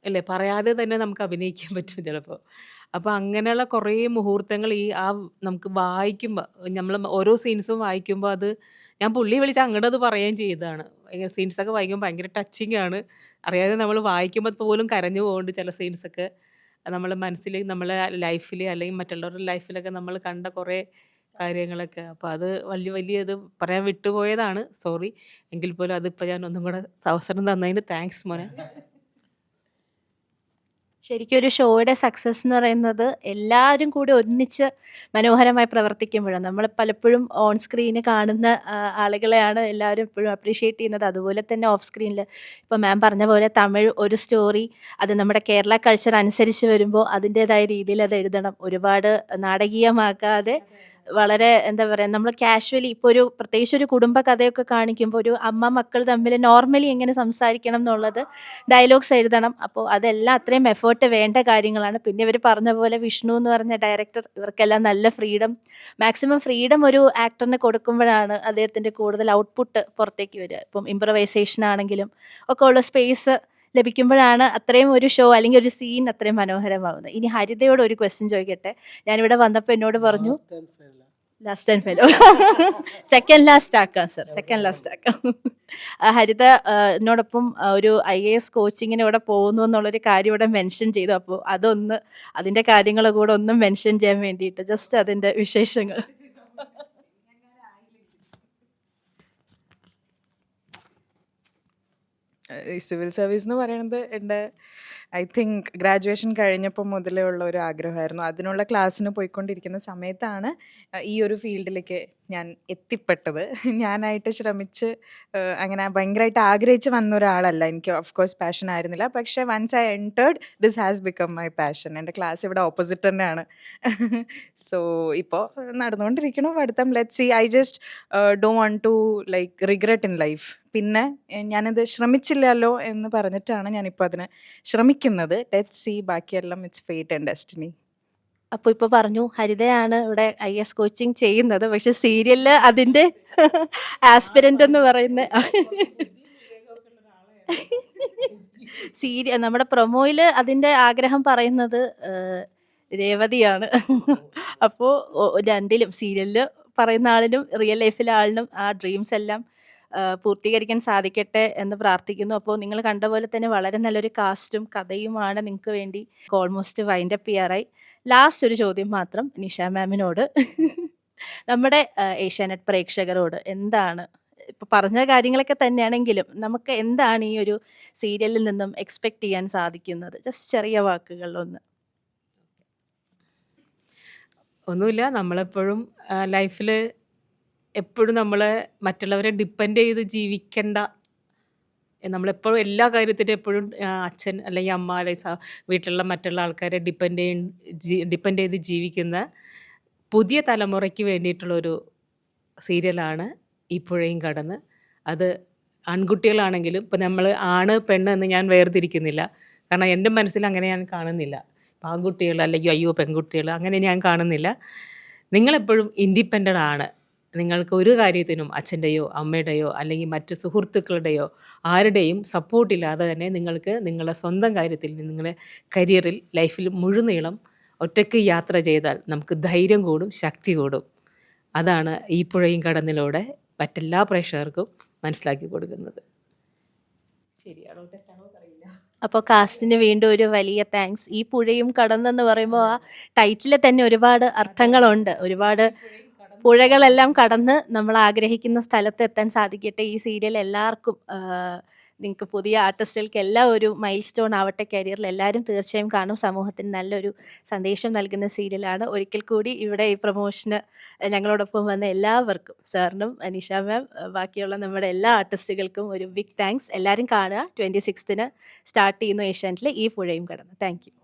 അല്ലേ പറയാതെ തന്നെ നമുക്ക് അഭിനയിക്കാൻ പറ്റും ചിലപ്പോൾ. അപ്പോൾ അങ്ങനെയുള്ള കുറേ മുഹൂർത്തങ്ങൾ നമുക്ക് വായിക്കുമ്പോൾ നമ്മൾ ഓരോ സീൻസും വായിക്കുമ്പോൾ അത് ഞാൻ പുള്ളിയെ വിളിച്ച് അങ്ങോട്ട് അത് പറയുകയും ചെയ്തതാണ്. സീൻസൊക്കെ വായിക്കുമ്പോൾ ഭയങ്കര ടച്ചിങ് ആണ്. അറിയാതെ നമ്മൾ വായിക്കുമ്പോൾ പോലും കരഞ്ഞു പോകുന്നുണ്ട് ചില സീൻസൊക്കെ. നമ്മളെ മനസ്സിൽ നമ്മളെ ലൈഫിൽ അല്ലെങ്കിൽ മറ്റുള്ളവരുടെ ലൈഫിലൊക്കെ നമ്മൾ കണ്ട കുറേ കാര്യങ്ങളൊക്കെ. അപ്പോൾ അത് വലിയ ഇത് പറയാൻ വിട്ടുപോയതാണ്. സോറി. എങ്കിൽ പോലും അതിപ്പോൾ ഞാൻ ഒന്നും കൂടെ അവസരം തന്നതിന് താങ്ക്സ് മോനെ. ശരിക്കും ഒരു ഷോയുടെ സക്സസ് എന്ന് പറയുന്നത് എല്ലാവരും കൂടി ഒന്നിച്ച് മനോഹരമായി പ്രവർത്തിക്കുമ്പോഴാണ്. നമ്മൾ പലപ്പോഴും ഓൺ സ്ക്രീന് കാണുന്ന ആളുകളെയാണ് എല്ലാവരും എപ്പോഴും അപ്രീഷിയേറ്റ് ചെയ്യുന്നത്. അതുപോലെ തന്നെ ഓഫ് സ്ക്രീനിൽ ഇപ്പോൾ മാം പറഞ്ഞ പോലെ തമിഴ് ഒരു സ്റ്റോറി അത് നമ്മുടെ കേരള കൾച്ചർ അനുസരിച്ച് വരുമ്പോൾ അതിൻ്റേതായ രീതിയിൽ അത് എഴുതണം. ഒരുപാട് നാടകീയമാക്കാതെ വളരെ എന്താ പറയുക, നമ്മൾ കാഷ്വലി ഇപ്പോൾ ഒരു പ്രത്യേകിച്ച് ഒരു കുടുംബ കഥയൊക്കെ കാണിക്കുമ്പോൾ ഒരു അമ്മ മക്കൾ തമ്മിൽ നോർമലി എങ്ങനെ സംസാരിക്കണം എന്നുള്ളത് ഡയലോഗ്സ് എഴുതണം. അപ്പോൾ അതെല്ലാം അത്രയും എഫേർട്ട് വേണ്ട കാര്യങ്ങളാണ്. പിന്നെ ഇവർ പറഞ്ഞ പോലെ വിഷ്ണു എന്ന് പറഞ്ഞ ഡയറക്ടർ ഇവർക്കെല്ലാം നല്ല മാക്സിമം ഫ്രീഡം ഒരു ആക്ടറിന് കൊടുക്കുമ്പോഴാണ് അദ്ദേഹത്തിൻ്റെ കൂടുതൽ ഔട്ട്പുട്ട് പുറത്തേക്ക് വരിക. ഇപ്പം ഇംപ്രവൈസേഷൻ ആണെങ്കിലും ഒക്കെ ഉള്ള സ്പേസ് ലഭിക്കുമ്പോഴാണ് അത്രയും ഒരു ഷോ അല്ലെങ്കിൽ ഒരു സീൻ അത്രയും മനോഹരമാവുന്നത്. ഇനി ഹരിതയോട് ഒരു ക്വസ്റ്റ്യൻ ചോദിക്കട്ടെ. ഞാനിവിടെ വന്നപ്പോൾ എന്നോട് പറഞ്ഞു last and fellow second last ആക്കാം സർ, സെക്കൻഡ് ലാസ്റ്റ് ആക്കാം. ഹരിത എന്നോടൊപ്പം ഒരു IAS കോച്ചിങ്ങിന് ഇവിടെ പോകുന്നു എന്നുള്ളൊരു കാര്യം ഇവിടെ മെൻഷൻ ചെയ്തു. അപ്പോൾ അതിൻ്റെ കാര്യങ്ങൾ കൂടെ ഒന്നും മെൻഷൻ ചെയ്യാൻ വേണ്ടിയിട്ട് ജസ്റ്റ് അതിൻ്റെ വിശേഷങ്ങൾ. ഈ സിവിൽ സർവീസ് എന്ന് പറയുന്നത് എൻ്റെ ഐ തിങ്ക് ഗ്രാജുവേഷൻ കഴിഞ്ഞപ്പോൾ മുതലേ ഉള്ള ഒരു ആഗ്രഹമായിരുന്നു. അതിനുള്ള ക്ലാസ്സിന് പോയിക്കൊണ്ടിരിക്കുന്ന സമയത്താണ് ഈ ഒരു ഫീൽഡിലേക്ക് ഞാൻ എത്തിപ്പെട്ടത്. ഞാനായിട്ട് ശ്രമിച്ച് അങ്ങനെ ഭയങ്കരമായിട്ട് ആഗ്രഹിച്ച് വന്ന ഒരാളല്ല. എനിക്ക് ഓഫ് കോഴ്സ് പാഷൻ ആയിരുന്നില്ല. പക്ഷേ once I entered this has become my passion. എൻ്റെ ക്ലാസ് ഇവിടെ ഓപ്പോസിറ്റ് തന്നെയാണ്. സോ ഇപ്പോൾ നടന്നുകൊണ്ടിരിക്കണു പഠിത്തം. Let see. I just don't want to like regret in life. പിന്നെ ഞാനത് ശ്രമിച്ചില്ലല്ലോ എന്ന് പറഞ്ഞിട്ടാണ് ഞാനിപ്പോൾ അതിന് ശ്രമിക്കുന്നത്. Let see. ബാക്കിയെല്ലാം ഇറ്റ്സ് ഫേറ്റ് ആൻഡ് ഡെസ്റ്റിനി. അപ്പോൾ ഇപ്പോൾ പറഞ്ഞു ഹരിതയാണ് ഇവിടെ IAS കോച്ചിങ് ചെയ്യുന്നത്. പക്ഷെ സീരിയലിൽ അതിൻ്റെ ആസ്പിരൻ്റ് എന്ന് പറയുന്ന നമ്മുടെ പ്രൊമോയിൽ അതിൻ്റെ ആഗ്രഹം പറയുന്നത് രേവതിയാണ്. അപ്പോൾ രണ്ടിലും സീരിയലിൽ പറയുന്ന ആളിനും റിയൽ ലൈഫിലെ ആളിനും ആ ഡ്രീംസ് എല്ലാം പൂർത്തീകരിക്കാൻ സാധിക്കട്ടെ എന്ന് പ്രാർത്ഥിക്കുന്നു. അപ്പോൾ നിങ്ങൾ കണ്ട പോലെ തന്നെ വളരെ നല്ലൊരു കാസ്റ്റും കഥയുമാണ് നിങ്ങൾക്ക് വേണ്ടി. Almost wind up ചെയ്യാറായി. ലാസ്റ്റ് ഒരു ചോദ്യം മാത്രം നിഷ മാമിനോട്. നമ്മുടെ ഏഷ്യാനെറ്റ് പ്രേക്ഷകരോട് എന്താണ്, ഇപ്പോൾ പറഞ്ഞ കാര്യങ്ങളൊക്കെ തന്നെയാണെങ്കിലും നമുക്ക് എന്താണ് ഈ ഒരു സീരിയലിൽ നിന്നും എക്സ്പെക്റ്റ് ചെയ്യാൻ സാധിക്കുന്നത്? ജസ്റ്റ് ചെറിയ വാക്കുകളിലൊന്ന്. ഒന്നുമില്ല, നമ്മളെപ്പോഴും ലൈഫിൽ എപ്പോഴും നമ്മൾ മറ്റുള്ളവരെ ഡിപ്പെൻഡ് ചെയ്ത് ജീവിക്കേണ്ട. നമ്മളെപ്പോഴും എല്ലാ കാര്യത്തിനും എപ്പോഴും അച്ഛൻ അല്ലെങ്കിൽ അമ്മ അല്ലെങ്കിൽ വീട്ടിലുള്ള മറ്റുള്ള ആൾക്കാരെ ഡിപ്പെൻഡ് ചെയ്ത് ജീവിക്കുന്ന പുതിയ തലമുറയ്ക്ക് വേണ്ടിയിട്ടുള്ളൊരു സീരിയലാണ് ഈ പുഴയും കടന്ന്. അത് ആൺകുട്ടികളാണെങ്കിലും ഇപ്പം നമ്മൾ ആണ് പെണ്ണ് എന്ന് ഞാൻ വേർതിരിക്കുന്നില്ല. കാരണം എൻ്റെ മനസ്സിൽ അങ്ങനെ ഞാൻ കാണുന്നില്ല. ഇപ്പം ആൺകുട്ടികൾ അല്ലെങ്കിൽ അയ്യോ പെൺകുട്ടികൾ അങ്ങനെ ഞാൻ കാണുന്നില്ല. നിങ്ങളെപ്പോഴും ഇൻഡിപെൻഡൻ്റ് ആണ്. നിങ്ങൾക്ക് ഒരു കാര്യത്തിനും അച്ഛൻ്റെയോ അമ്മയുടെയോ അല്ലെങ്കിൽ മറ്റ് സുഹൃത്തുക്കളുടെയോ ആരുടെയും സപ്പോർട്ടില്ലാതെ തന്നെ നിങ്ങൾക്ക് നിങ്ങളുടെ സ്വന്തം കാര്യത്തിൽ നിങ്ങളുടെ കരിയറിൽ ലൈഫിൽ മുഴുനീളം ഒറ്റയ്ക്ക് യാത്ര ചെയ്താൽ നമുക്ക് ധൈര്യം കൂടും, ശക്തി കൂടും. അതാണ് ഈ പുഴയും കടന്നിലൂടെ മറ്റെല്ലാ പ്രേക്ഷകർക്കും മനസ്സിലാക്കി കൊടുക്കുന്നത്. ശരിയാണോ തെറ്റാണോ അറിയില്ല. അപ്പോൾ കാസ്റ്റിന് വീണ്ടും ഒരു വലിയ താങ്ക്സ്. ഈ പുഴയും കടന്നെന്ന് പറയുമ്പോൾ ആ ടൈറ്റിൽ തന്നെ ഒരുപാട് അർത്ഥങ്ങളുണ്ട്. ഒരുപാട് പുഴകളെല്ലാം കടന്ന് നമ്മൾ ആഗ്രഹിക്കുന്ന സ്ഥലത്ത് എത്താൻ സാധിക്കട്ടെ. ഈ സീരിയൽ എല്ലാവർക്കും നിങ്ങൾക്ക് പുതിയ ആർട്ടിസ്റ്റുകൾക്ക് എല്ലാം ഒരു മൈൽ സ്റ്റോൺ ആവട്ടെ കരിയറിൽ. എല്ലാവരും തീർച്ചയായും കാണും. സമൂഹത്തിന് നല്ലൊരു സന്ദേശം നൽകുന്ന സീരിയലാണ്. ഒരിക്കൽ കൂടി ഇവിടെ ഈ പ്രൊമോഷന് ഞങ്ങളോടൊപ്പം വന്ന എല്ലാവർക്കും, സാറിനും അനീഷ മാം, ബാക്കിയുള്ള നമ്മുടെ എല്ലാ ആർട്ടിസ്റ്റുകൾക്കും ഒരു ബിഗ് താങ്ക്സ്. എല്ലാവരും കാണുക. 26ന് സ്റ്റാർട്ട് ചെയ്യുന്നു ഏഷ്യാനെറ്റിൽ ഈ പുഴയും കടന്ന്. Thank you.